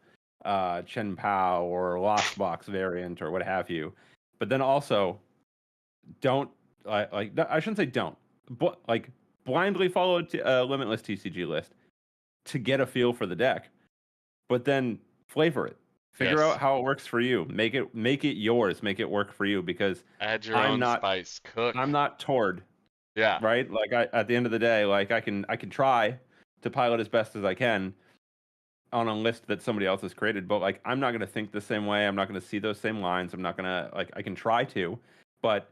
Chen Pao or Lost Box variant or what have you. But then also don't I shouldn't say don't, but like blindly follow a limitless TCG list to get a feel for the deck, but then flavor it. Figure out Yes. how it works for you. Make it yours. Make it work for you because Add your I'm own not spice. Cook. I'm not Tord, Yeah. right? Like at the end of the day, like I can try to pilot as best as I can on a list that somebody else has created, but like I'm not going to think the same way. I'm not going to see those same lines. I'm not going to like I can try to, but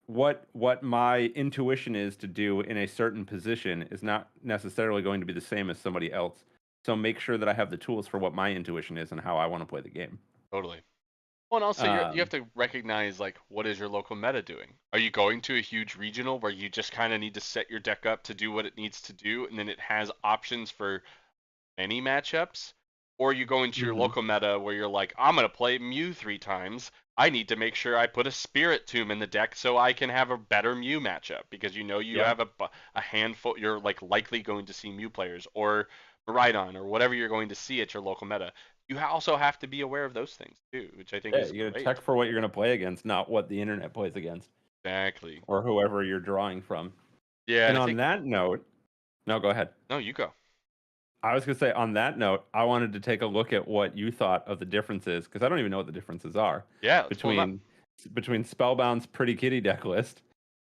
what my intuition is to do in a certain position is not necessarily going to be the same as somebody else. So make sure that I have the tools for what my intuition is and how I want to play the game. Totally. Well, and also you have Um, to recognize like what is your local meta doing? Are you going to a huge regional where you just kind of need to set your deck up to do what it needs to do, and then it has options for many matchups? Or you go into your mhm. local meta where you're like, I'm gonna play Mew 3 times. I need to make sure I put a Spirit Tomb in the deck so I can have a better Mew matchup because you know you Yep. have a handful. You're like likely going to see Mew players or Maridon or whatever you're going to see at your local meta. You also have to be aware of those things too, which I think Yeah, is you got to great. check for what you're going to play against, not what the internet plays against Exactly. or whoever you're drawing from. Yeah, and And I on think that note, no, go ahead. no, you go. I was going to say on that note, I wanted to take a look at what you thought of the differences because I don't even know what the differences are Yeah, let's pull them up. between Spellbound's Pretty Kitty deck list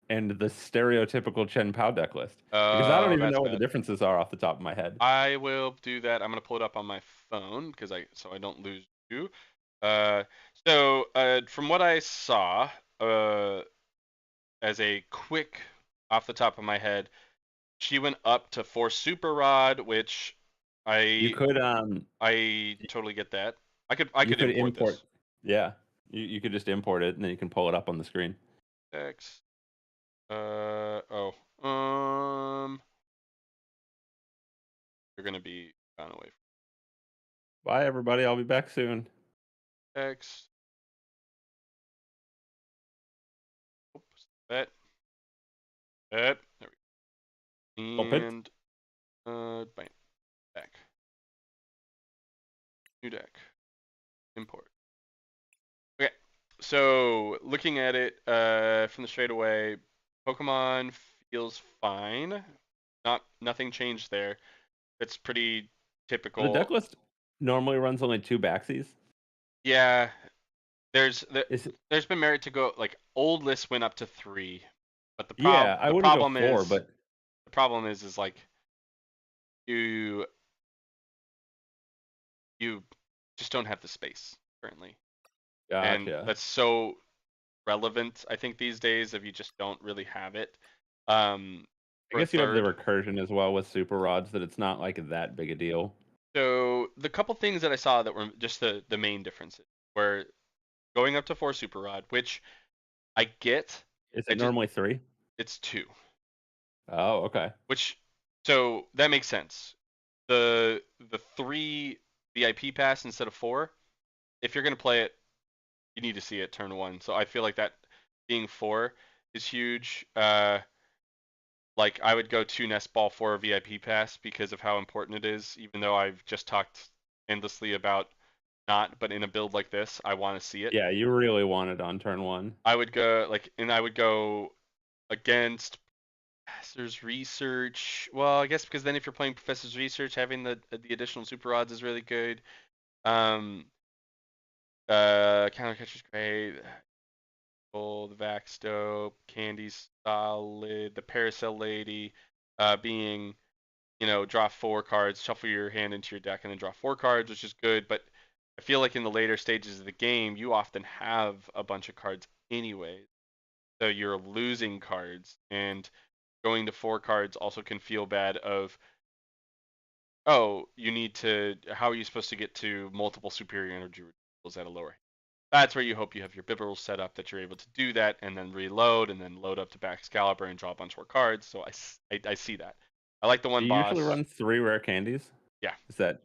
and the stereotypical Chen Pao deck list because I don't Oh, even that's know what the bad. differences are off the top of my head. I will do that. I'm gonna pull it up on my phone because I don't lose you. Uh, from what I saw, uh, as a quick off the top of my head, she went up to 4 Super Rod, which You I could I totally get that. I you could could import import, this. yeah, you could just import it and then you can pull it up on the screen. X. Oh. You're gonna be gone away Bye everybody, I'll be back soon. from X. Oops. That. There we go. Stop it. And bam, back. New deck. Import. Okay. So looking at it from the straight away, Pokemon feels fine. Nothing changed there. It's pretty The deck typical. list normally runs only two backsies. Yeah, there's there, Is it? there's been merit to go like old lists went up to 3, but Yeah, I the wouldn't go problem four, is but like you you just don't have the space currently, and gotcha. that's so relevant. I think these days if you just don't really have it. Um, I for a guess you have the third. recursion as well with super rods that it's not like that big a deal. So the couple things that I saw that were just the main differences were going up to 4 Super Rod, which I get. Is I it just normally three? it's 2, Oh, okay. which so that makes sense. The 3 VIP pass instead of 4. If you're gonna play it, you need to see it turn 1. So I feel like that being 4 is huge. Like I would go 2 Nest Ball for a VIP pass because of how important it is. Even though I've just talked endlessly about not, but in a build like this, I want to see it. Yeah, you really want it on turn one. I would go against Professor's Research. Well, I guess because then if you're playing Professor's Research, having the additional super odds is really good. Um, Counter Catcher's great. Oh, the Vax dope. Candy's solid. The Paracel Lady. being draw 4 cards, shuffle your hand into your deck, and then draw 4 cards, which is good. But I feel like in the later stages of the game, you often have a bunch of cards anyway, so you're losing cards, and going to 4 cards also can feel bad. Of oh, you need to. How are you supposed to get to multiple superior energy removals at a lower? That's where you hope you have your Bibarel set up that you're able to do that, and then reload, and then load up to back Excalibur and draw a bunch more cards. So I see that. I like the Do one you usually boss. run 3 rare candies? Yeah, Is that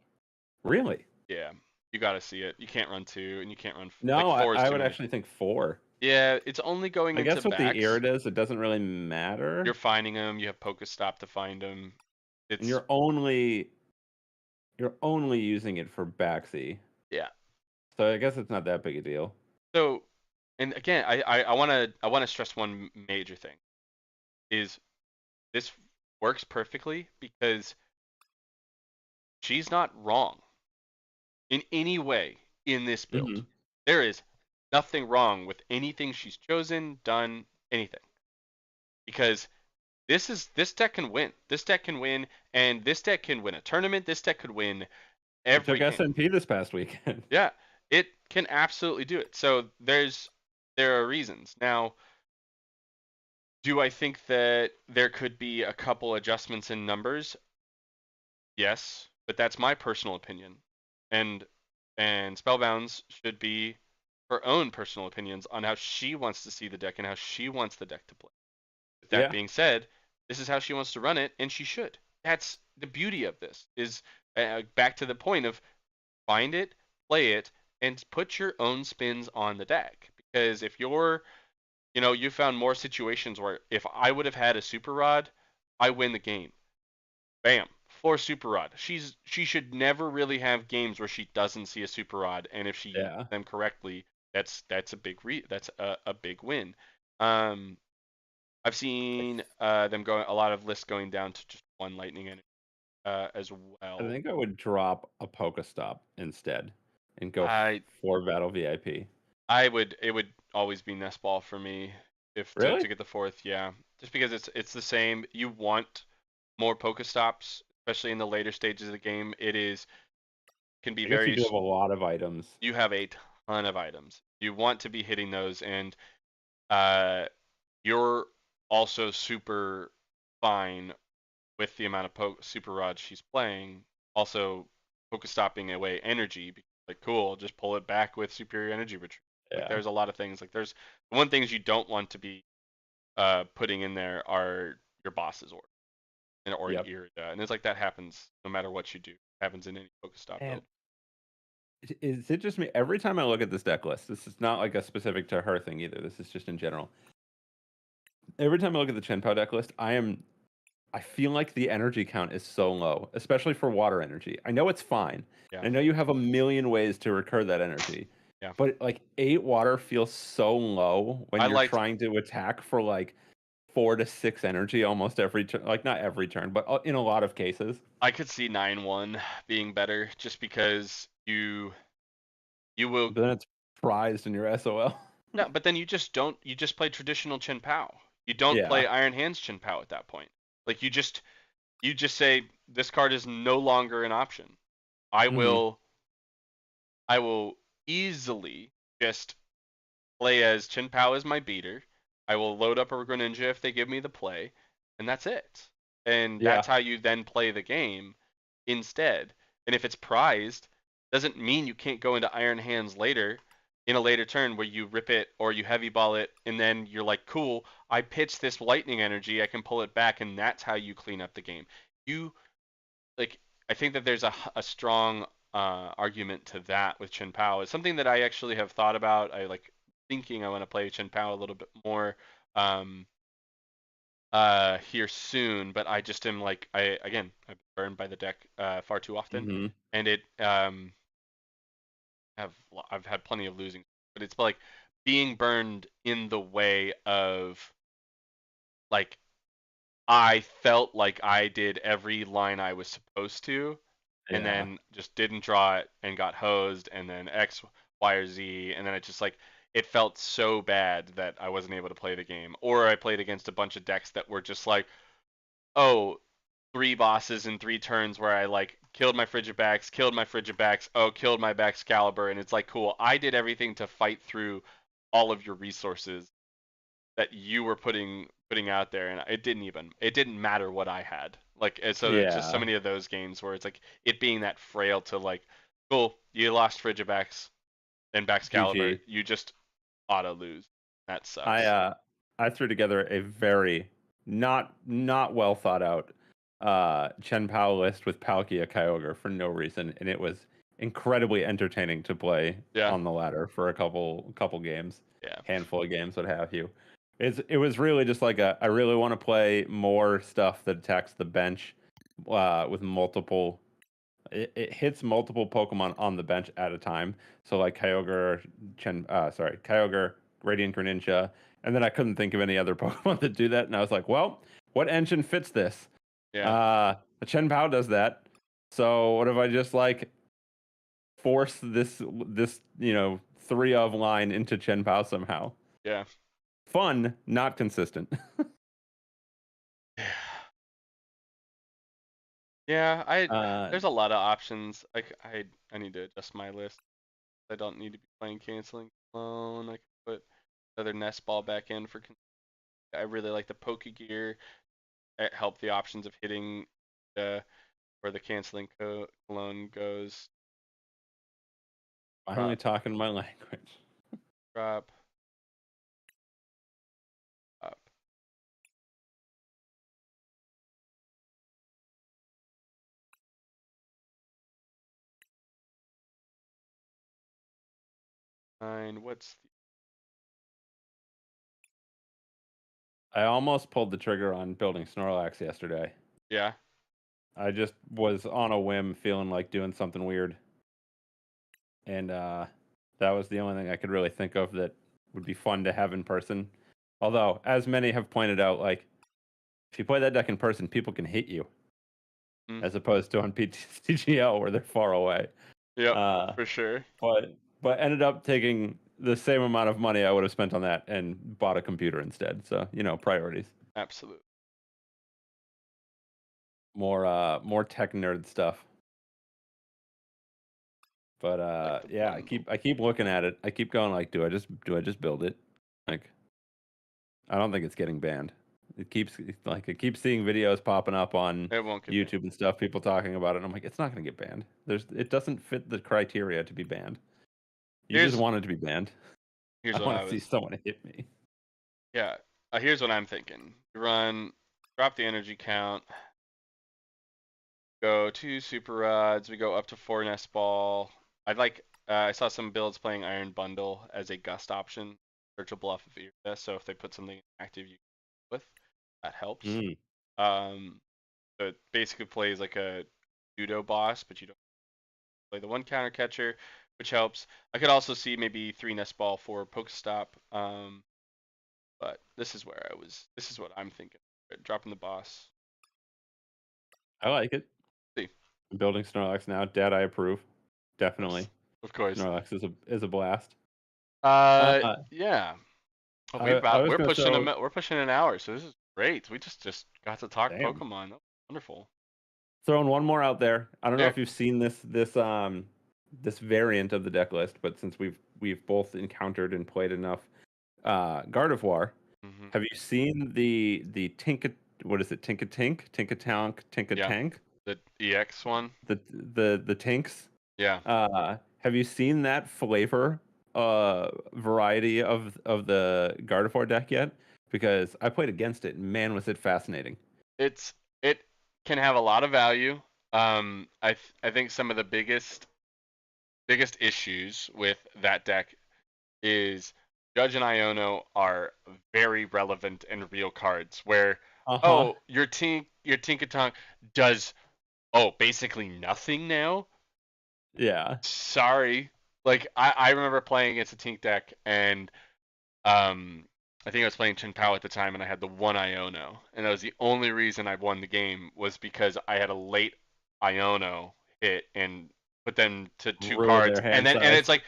really? yeah. You got to see it. You can't run 2, and you can't run like No, 4 is I too would many. actually think 4. Yeah, it's only going I into guess with the backs. Iridas, it doesn't really You're matter, finding them. You have Pokestop to find them. and It's you're only using it for backsy. yeah. So I guess it's not that big a deal. So, and again, I wanna stress one major thing is this works perfectly because she's not wrong in any way in this build. Hmm. There is nothing wrong with anything she's chosen, done, anything. Because this deck can win. This deck can win, and this deck can win a tournament. This deck could win It took everything. SMP this past weekend. Yeah, it can absolutely do it. So there are reasons. Now, do I think that there could be a couple adjustments in numbers? Yes, but that's my personal opinion. And Spellbound's should be her own personal opinions on how she wants to see the deck and how she wants the deck to play. With that Yeah. being said, this is how she wants to run it, and she should. That's the beauty of this. Is back to the point of find it, play it, and put your own spins on the deck. Because if you found more situations where if I would have had a super rod, I win the game. Bam, 4 super rod. She should never really have games where she doesn't see a super rod, and if she uses Yeah. them correctly, that's a a big win. Um, I've seen them going a lot of lists going down to just one lightning in as I well. think I would drop a Pokestop instead and go I for Battle VIP. I would it would always be nest ball for me if to Really? get the fourth, yeah. Just because it's the same. You want more Pokestops, especially in the later stages of the game. It is can be I guess you very do have a lot of items. you have a ton of items. You want to be hitting those, and uh, you're also super fine with the amount of super rods she's playing. Also, Pokestopping away energy. Like, cool, just pull it back with superior energy retrieval. Like, Yeah. there's a lot of things. Like, there's the one things you don't want to be putting in there are your bosses or Yep. Irida, and it's like that happens no matter what you do. It happens in any Pokestop And build. is it just me? Every time I look at this deck list, this is not like a specific to her thing either. This is just in general. Every time I look at the Chen Pao deck list, I feel like the energy count is so low, especially for water energy. I know it's fine. Yeah, I know you have a million ways to recur that energy, yeah. but like 8 water feels so low when I you're liked trying to attack for like 4 to 6 energy almost every turn. Like not every turn, but in a lot of cases. I could see 9-1 being better just because you will But then it's prized in your SOL. no, but then you just play traditional Chen Pao. You don't Yeah. play Iron Hands Chen Pao at that point. Like you just say this card is no longer an option. I Hmm. will I will easily just play as Chen Pao as my beater. I will load up a Greninja if they give me the play, and that's it. And Yeah. that's how you then play the game instead. And if it's prized, doesn't mean you can't go into Iron Hands later in a later turn where you rip it or you heavy ball it, and then you're like, cool, I pitched this lightning energy, I can pull it back, and that's how you clean up the game. You like I think that there's a strong argument to that with Chen Pao. It's something that I actually have thought about. I like thinking I want to play Chen Pao a little bit more um, here soon, but I just am like I've been burned by the deck far too often, Hmm. and have I've had plenty of losing, but it's like being burned in the way of like I felt like I did every line I was supposed to, and Yeah. then just didn't draw it and got hosed, and then X, Y, or Z, and then it just like it felt so bad that I wasn't able to play the game. Or I played against a bunch of decks that were just like, oh, 3 bosses in 3 turns where I like killed my Frigibacks, oh, killed my Baxcalibur, and it's like, cool, I did everything to fight through all of your resources that you were putting out there, and it didn't matter what I had. Like, and so there's just so Yeah. many of those games where it's like it being that frail to like, cool, you lost Frigibacks and Baxcalibur, GG. you just auto lose. That I sucks. uh I threw together a very not well thought out Chen Pao list with Palkia Kyogre for no reason, and it was incredibly entertaining to play Yeah, on the ladder for a couple games, yeah, handful of games, what have you. It was really just like I really want to play more stuff that attacks the bench with multiple it hits multiple Pokemon on the bench at a time. So like Kyogre, Radiant Greninja, and then I couldn't think of any other Pokemon that do that, and I was like, well, what engine fits this? yeah, The Chen Pao does that. So what if I just like force this 3 of line into Chen Pao somehow? yeah. Fun, not consistent. Yeah, I uh, there's a lot of options. I need to adjust my list. I don't need to be playing canceling clone. I can put another nest ball back in for. I really like the Poke Gear. It helped the options of hitting uh, where the canceling clone goes. Finally Drop, talking my language. drop, up. Nine. What's the, I almost pulled the trigger on building Snorlax yesterday. yeah? I just was on a whim feeling like doing something weird. And that was the only thing I could really think of that would be fun to have in person. Although, as many have pointed out, like if you play that deck in person, people can hit you Mm, as opposed to on PTCGL where they're far away. yep, Uh, for sure. but ended up taking the same amount of money I would have spent on that and bought a computer instead. So priorities. Absolutely. More tech nerd stuff. But Like the yeah, I bundle. keep I keep looking at it. I keep going like, do I just build it? Like, I don't think it's getting banned. I keep seeing videos popping up on It won't get banned. YouTube and stuff, people talking about it. And I'm like, it's not going to get banned. It doesn't fit the criteria to be banned. You just Here's want it to be banned. here's I what want I to see was. someone hit me. Yeah. Here's what I'm thinking. You run, drop the energy count, go 2 super rods. We go up to 4 nest ball. I'd like. I saw some builds playing Iron Bundle as a gust option, searchable off of Irida. So if they put something active you with, that helps. Mm. Um, so it basically plays like a judo boss, but you don't play the one counter catcher, which helps. I could also see maybe 3 nest ball for Pokestop. But this is where I was. This is what I'm thinking. Dropping the boss. I like it. See, I'm building Snorlax now. Dad, I approve. of course, Definitely. of course. Snorlax is a blast. Yeah. Oh, I was we're gonna pushing throw we're pushing an hour, so this is great. We just got to talk damn. Pokemon. That was wonderful. Throwing one more out there. I don't know Yeah. if you've seen this variant of the deck list, but since we've both encountered and played enough Gardevoir, Hmm. have you seen the Tinka what is it? Tinka Yeah. Tank? The EX one. The Tinks? Yeah. Have you seen that flavor variety of the Gardevoir deck yet? Because I played against it and man was it fascinating. It can have a lot of value. I think some of the biggest issues with that deck is Judge and Iono are very relevant and real cards where Uh-huh. oh your Tinkatonk does basically nothing now. Yeah. Sorry. Like I remember playing against a Tink deck and um I think I was playing Chen Pao at the time and I had the one Iono. And that was the only reason I won the game was because I had a late Iono hit and put them to 2 cards. Ruin their And hand then and size. it's like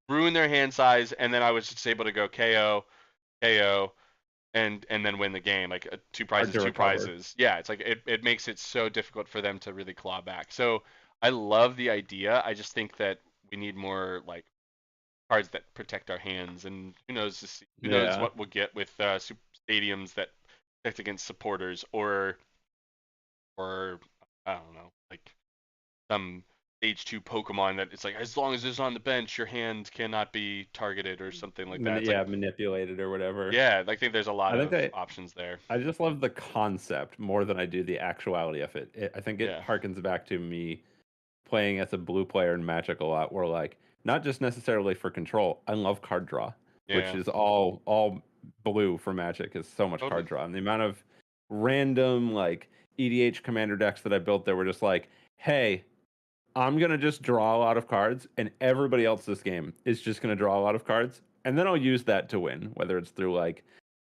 ruin their hand size and then I was just able to go KO, KO. and then win the game. Like two Hard prizes, to two recover. prizes. Yeah, it's like it makes it so difficult for them to really claw back. So I love the idea. I just think that we need more like cards that protect our hands, and who knows Yeah. what we'll get with stadiums that protect against supporters, or I don't know, like some stage 2 Pokemon that it's like as long as it's on the bench, your hand cannot be targeted or something like that. It's like Yeah, manipulated or whatever. yeah, I think there's a lot I think of I options there. I just love the concept more than I do the actuality of it. I think it Yeah, harkens back to me playing as a blue player in Magic a lot, where like not just necessarily for control. I love card draw, which yeah, is all blue for Magic is so much card totally. draw. And the amount of random like EDH commander decks that I built that were just like, hey, I'm gonna just draw a lot of cards, and everybody else this game is just gonna draw a lot of cards, and then I'll use that to win. Whether it's through like,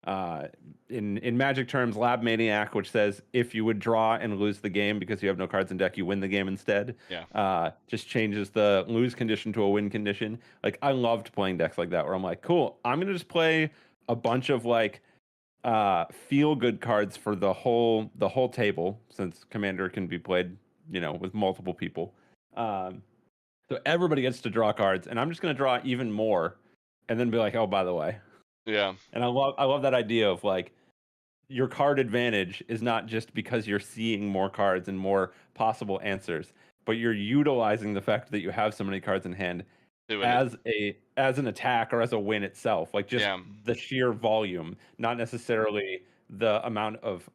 uh, in Magic terms, Lab Maniac, which says if you would draw and lose the game because you have no cards in deck, you win the game instead. Yeah, Just changes the lose condition to a win condition. Like I loved playing decks like that, where I'm like, cool, I'm gonna just play a bunch of like feel good cards for the whole table since commander can be played with multiple people. Um, so everybody gets to draw cards, and I'm just going to draw even more, and then be like, oh, by the way. yeah, And I love that idea of like your card advantage is not just because you're seeing more cards and more possible answers, but you're utilizing the fact that you have so many cards in hand doing it. as an attack or as a win itself, like just Yeah, the sheer volume, not necessarily the amount of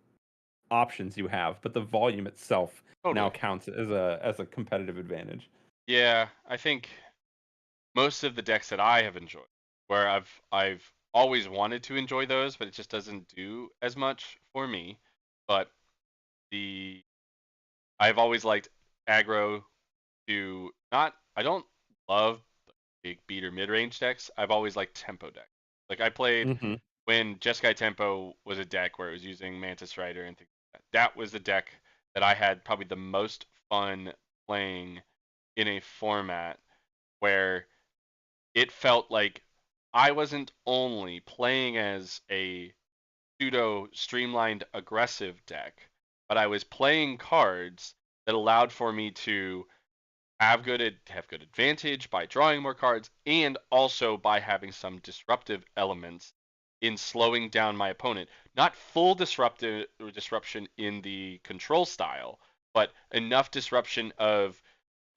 options you have, but the volume itself now totally. counts as a competitive advantage. Yeah, I think most of the decks that I have enjoyed, where I've always wanted to enjoy those, but it just doesn't do as much for me. But the I've always liked aggro to not. I don't love big beat or mid range decks. I've always liked tempo decks. Like I played Hmm. when Jeskai Tempo was a deck where it was using Mantis Rider and things like that. That was the deck that I had probably the most fun playing in a format where it felt like I wasn't only playing as a pseudo streamlined aggressive deck, but I was playing cards that allowed for me to have good advantage by drawing more cards and also by having some disruptive elements in slowing down my opponent. Not full disruption in the control style, but enough disruption of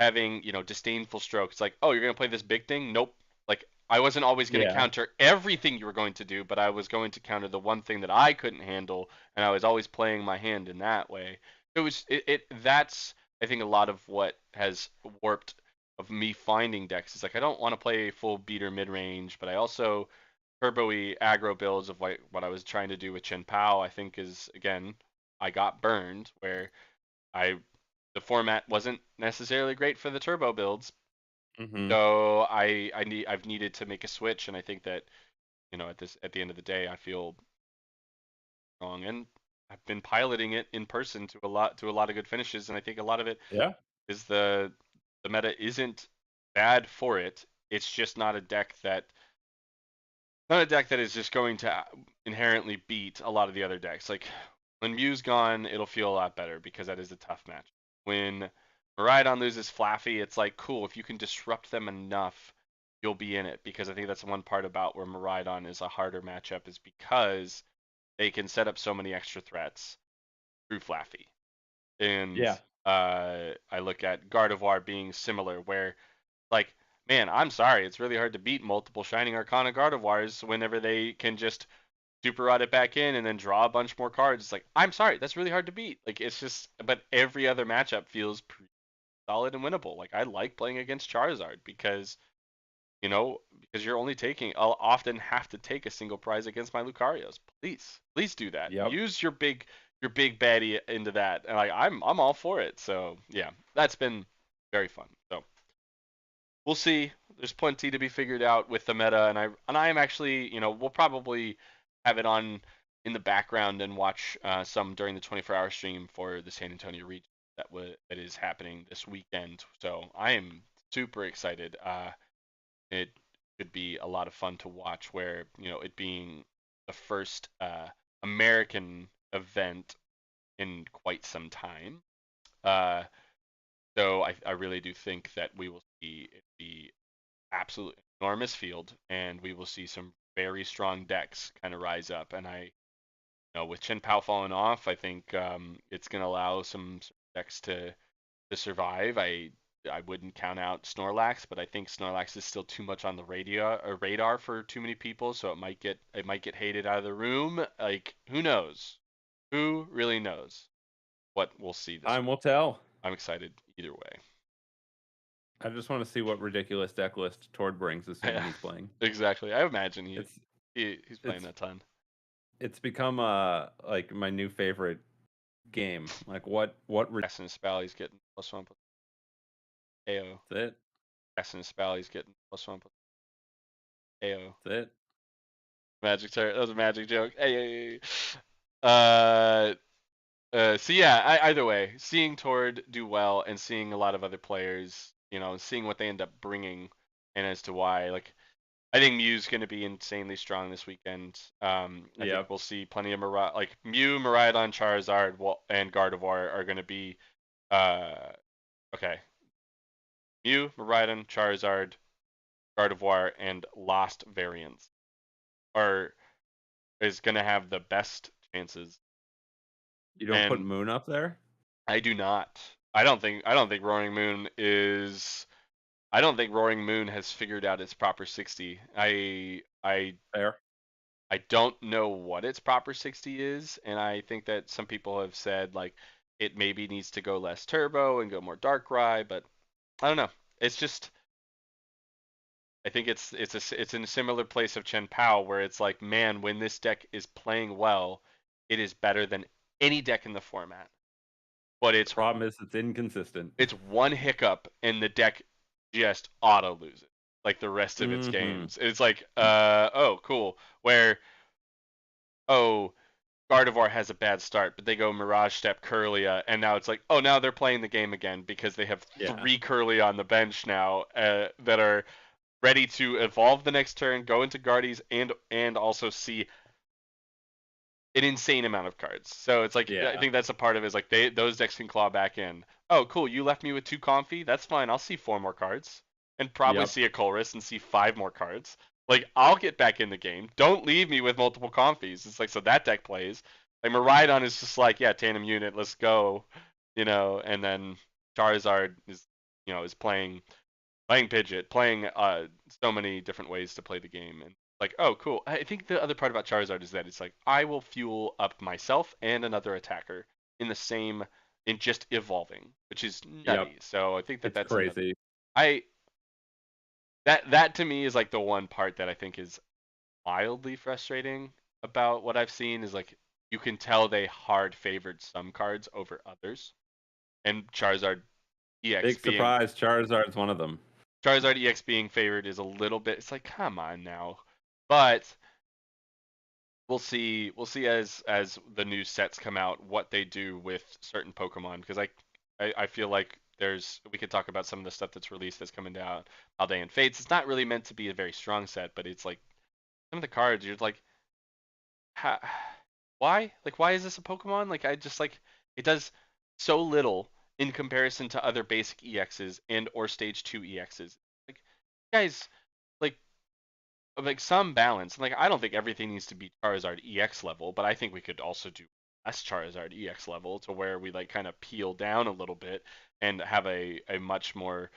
having, disdainful strokes. Like, oh, you're going to play this big thing? Nope. Like, I wasn't always going to Yeah. counter everything you were going to do, but I was going to counter the one thing that I couldn't handle, and I was always playing my hand in that way. That's I think a lot of what has warped of me finding decks is like I don't want to play full beater mid range, but I also turbo-y aggro builds of like what I was trying to do with Chen Pao. I think is again I got burned where I the format wasn't necessarily great for the turbo builds. Hmm. So I've needed to make a switch, and I think that at the end of the day, I feel wrong, and I've been piloting it in person to a lot of good finishes, and I think a lot of it Yeah. is the meta isn't bad for it. It's just not a deck that is just going to inherently beat a lot of the other decks. Like when Mew's gone, it'll feel a lot better because that is a tough match. When Miraidon loses Flaffy, it's like cool if you can disrupt them enough, you'll be in it. Because I think that's one part about where Miraidon is a harder matchup is because they can set up so many extra threats through Flaffy. And Yeah. I look at Gardevoir being similar, where like, man, I'm sorry, it's really hard to beat multiple Shining Arcana Gardevoirs whenever they can just super rod it back in and then draw a bunch more cards. It's like, I'm sorry, that's really hard to beat. Like, it's just, but every other matchup feels pretty solid and winnable. Like, I like playing against Charizard because you're only taking, I'll often have to take a single prize against my Lucarios. Please do that. Yep. Use your big baddie into that. And like, I'm all for it. So yeah, that's been very fun. So we'll see. There's plenty to be figured out with the meta, and I am actually, we'll probably have it on in the background and watch some during the 24-hour stream for the San Antonio region that is happening this weekend. So I am super excited. It could be a lot of fun to watch, where it being the first American event in quite some time. Uh, so I really do think that we will see it be absolute enormous field, and we will see some very strong decks kind of rise up. And with Chen Pao falling off, I think it's going to allow some decks to survive. I wouldn't count out Snorlax, but I think Snorlax is still too much on the radar for too many people, so it might get hated out of the room. Like, who knows? Who really knows what we'll see this Time week? will tell. I'm excited either way. I just want to see what ridiculous deck list Tord brings, assuming Yeah, he's playing. exactly. I imagine It's he's playing it's a ton. it's become like my new favorite game. Like what Gaston Spally's getting +1 AO. that's it. Gaston Spally's getting +1 AO. That's it. Magic turret. That was a magic joke. Hey. Uh, so yeah, either way, seeing Tord do well and seeing a lot of other players, seeing what they end up bringing, and as to why, like, I think Mew's going to be insanely strong this weekend. I think Yep. we'll see plenty of like Mew, Miraidon, Charizard, and Gardevoir are going to be, okay. Mew, Miraidon, Charizard, Gardevoir, and Lost variants are is going to have the best chances. You don't put And Moon up there? I do not. I don't think Roaring Moon is. I don't think Roaring Moon has figured out its proper 60. Fair. I don't know what its proper 60 is, and I think that some people have said like it maybe needs to go less turbo and go more Darkrai, but I don't know. It's just I think it's in a similar place of Chen Pao where it's like, man, when this deck is playing well, it is better than any deck in the format. But The problem is it's inconsistent. it's one hiccup and the deck just auto loses like the rest of its Mm-hmm. games. It's like, oh, cool. Where, oh, Gardevoir has a bad start, but they go Mirage Step Curlia, and now it's like, oh, now they're playing the game again because they have Yeah. 3 Curlia on the bench now that are ready to evolve the next turn, go into Guardies, and also see an insane amount of cards. So it's like I Yeah. think that's a part of it is like those decks can claw back in. Oh, cool! You left me with 2 Comfy. That's fine. I'll see 4 more cards, and probably Yep. see a Colress and see 5 more cards. Like I'll get back in the game. Don't leave me with multiple Comfies. It's like so that deck plays. Like Miraidon is just like yeah, tandem unit. Let's go. And then Charizard is playing Pidgeot, playing so many different ways to play the game, and like, oh, cool. I think the other part about Charizard is that it's like I will fuel up myself and another attacker in just evolving, which is Yep. nutty. So I think that It's that's another. crazy. I that to me is like the one part that I think is mildly frustrating about what I've seen is like you can tell they hard favored some cards over others, and EX Big being surprise. Charizard's one of them. Charizard EX being favored is a little bit. It's like, come on now, but we'll see. We'll see as the new sets come out what they do with certain Pokemon because I feel like we could talk about some of the stuff that's released that's coming down Alday and Fates. It's not really meant to be a very strong set, but it's like some of the cards you're like, ha, why? Like why is this a Pokemon? Like I just like it does so little in comparison to other basic EXs and or stage 2 EXs. Like guys, like some balance. Like I don't think everything needs to be Charizard EX level, but I think we could also do less Charizard EX level to where we like kind of peel down a little bit and have a much more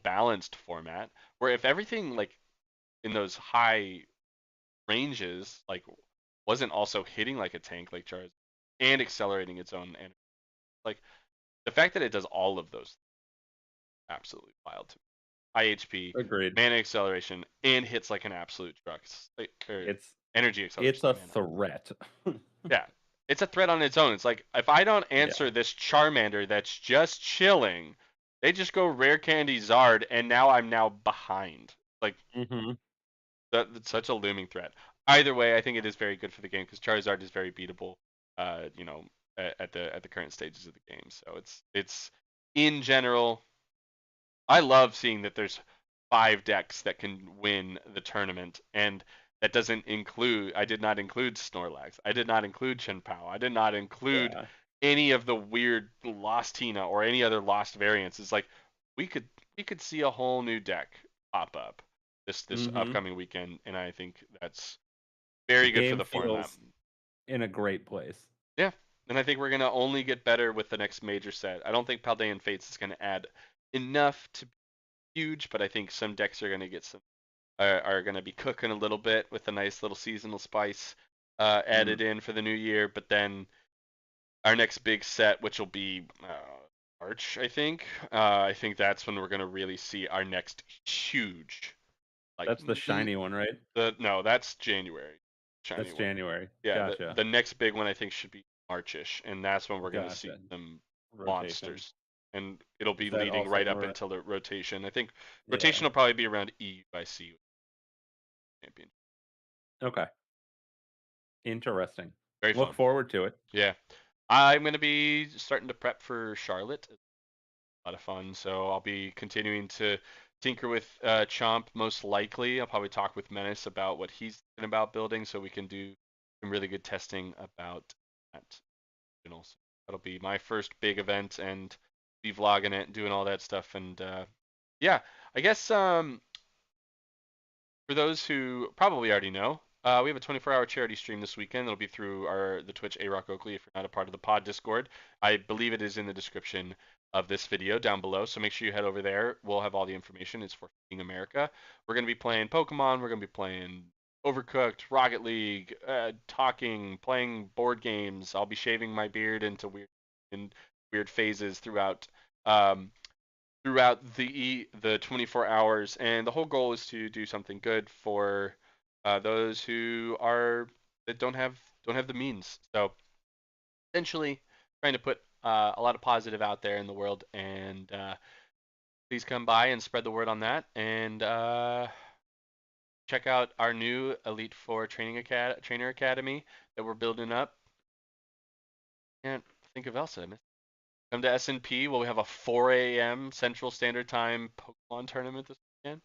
balanced format. Where if everything like in those high ranges like wasn't also hitting like a tank like Charizard and accelerating its own energy, like the fact that it does all of those absolutely wild to me. IHP, Agreed. mana acceleration, and hits like an absolute truck. Or It's energy it's acceleration, a not mana. threat. Yeah, it's a threat on its own. It's like if I don't Yeah. answer this Charmander that's just chilling, they just go rare candy Zard, and now I'm behind. Like Mm-hmm. that's such a looming threat. Either way, I think it is very good for the game because Charizard is very beatable. At the current stages of the game, so it's in general I love seeing that there's 5 decks that can win the tournament, and that doesn't include. I did not include Snorlax. I did not include Chien-Pao. I did not include Yeah. any of the weird Lost Tina or any other Lost variants. It's like we could we could see a whole new deck pop up this Mm-hmm. upcoming weekend, and I think that's The very good for game the format. feels in a great place. Yeah, and I think we're gonna only get better with the next major set. I don't think Paldean Fates is gonna add enough to be huge, but I think some decks are gonna get some are gonna be cooking a little bit with a nice little seasonal spice Mm. added in for the new year. But then our next big set, which will be March, I think. I think that's when we're gonna really see our next huge, like That's the shiny one, right? the no, that's January, shiny That's one. January. Yeah, the Gotcha. the next big one I think should be Marchish, and that's when we're gonna see Gotcha. some Rotation. monsters, and it'll Is be that leading also right when up we're until the rotation. I think yeah. rotation will probably be around EUIC champion. Okay. Interesting. Very Look fun. forward to it. Yeah, I'm gonna be starting to prep for Charlotte. A lot of fun. So I'll be continuing to tinker with Chomp. Most likely, I'll probably talk with Menace about what he's thinking about building, so we can do some really good testing about that. So that'll be my first big event, and be vlogging it, and doing all that stuff, and yeah, I guess for those who probably already know, we have a 24-hour charity stream this weekend. It'll be through the Twitch A-Rock Oakley. If you're not a part of the pod Discord, I believe it is in the description of this video down below. So make sure you head over there. We'll have all the information. It's for Feeding America. We're gonna be playing Pokemon. We're gonna be playing Overcooked, Rocket League, talking, playing board games. I'll be shaving my beard into weird phases um, throughout the 24 hours, and the whole goal is to do something good for those who are that don't have the means. So essentially, trying to put a lot of positive out there in the world, and please come by and spread the word on that, and check out our new Elite Four Trainer Academy that we're building up. Can't think of else I missed. Come to S&P. Well, we have a 4 a.m. Central Standard Time Pokemon tournament this weekend.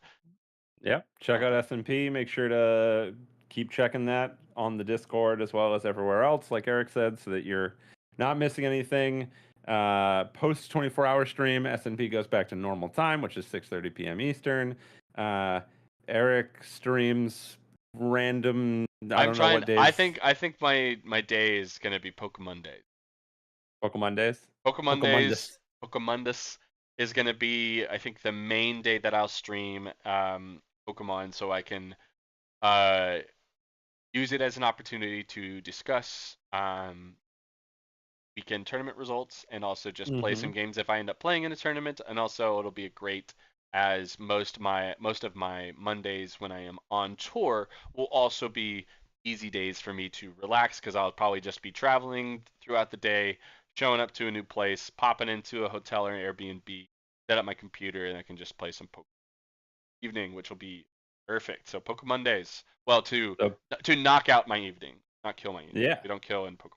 Yeah. Check out S&P. Make sure to keep checking that on the Discord as well as everywhere else, like Eric said, so that you're not missing anything. Post 24-hour stream, S&P goes back to normal time, which is 6:30 p.m. Eastern. Uh, Eric streams random. I I'm don't know trying. what I days. think I think my day is gonna be Pokemon Day. Pokemon days. Pokemon Pokemon Days, this. Pokemondus is gonna be, I think, the main day that I'll stream Pokemon, so I can uh use it as an opportunity to discuss weekend tournament results, and also just play Mm-hmm. some games if I end up playing in a tournament. And also it'll be a great, as most of my Mondays when I am on tour will also be easy days for me to relax, because I'll probably just be traveling throughout the day, showing up to a new place, popping into a hotel or an Airbnb, set up my computer, and I can just play some Pokemon evening, which will be perfect. So Pokemon days, well, So to knock out my evening, not kill my evening. yeah. We don't kill in Pokemon.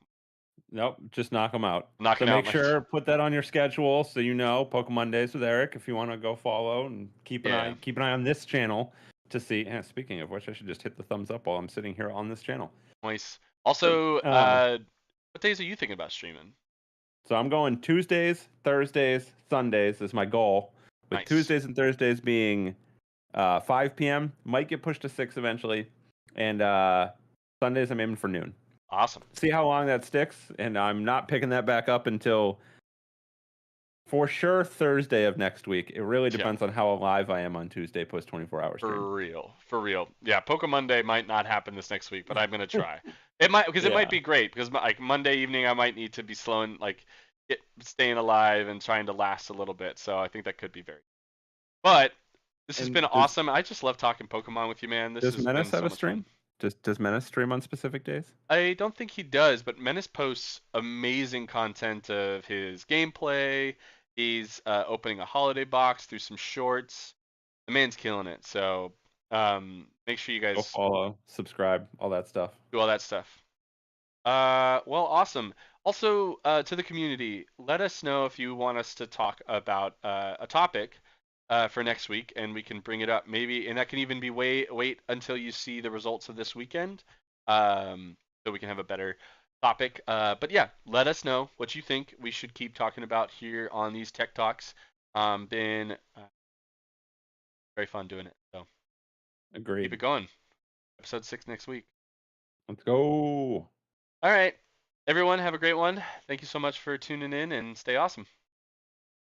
Nope, just knock them out. So Knocking out make my sure put that on your schedule so you know Pokemon Days with Eric if you want to go follow and yeah. keep an eye on this channel to see. And speaking of which, I should just hit the thumbs up while I'm sitting here on this channel. Nice. Also, Uh, what days are you thinking about streaming? so I'm going Tuesdays, Thursdays, Sundays is my goal. With Nice. Tuesdays and Thursdays being 5 p.m. Might get pushed to 6 eventually, and Sundays I'm aiming for noon. Awesome. See how long that sticks, and I'm not picking that back up until for sure Thursday of next week. It really Yeah. depends on how alive I am on Tuesday post 24-hour stream. For real. For real. Yeah, Pokemon Day might not happen this next week, but I'm gonna try. It might, because it might Yeah. be great, because like Monday evening I might need to be slowing, like staying alive and trying to last a little bit. So I think that could be very. But this has been And does awesome. I just love talking Pokemon with you, man. This does has Menace been have so a much fun. stream? Does Menace stream on specific days? I don't think he does, but Menace posts amazing content of his gameplay. He's opening a holiday box through some shorts. The man's killing it. So make sure you Go guys follow, subscribe, all that stuff. do all that stuff. Well, awesome. Also, to the community, let us know if you want us to talk about a topic for next week, and we can bring it up maybe, and that can even be wait until you see the results of this weekend, so we can have a better topic. But yeah, let us know what you think we should keep talking about here on these tech talks. Been very fun doing it, so keep it Agreed. going. Episode 6 next week. Let's go. All right, everyone, have a great one. Thank you so much for tuning in, and stay awesome.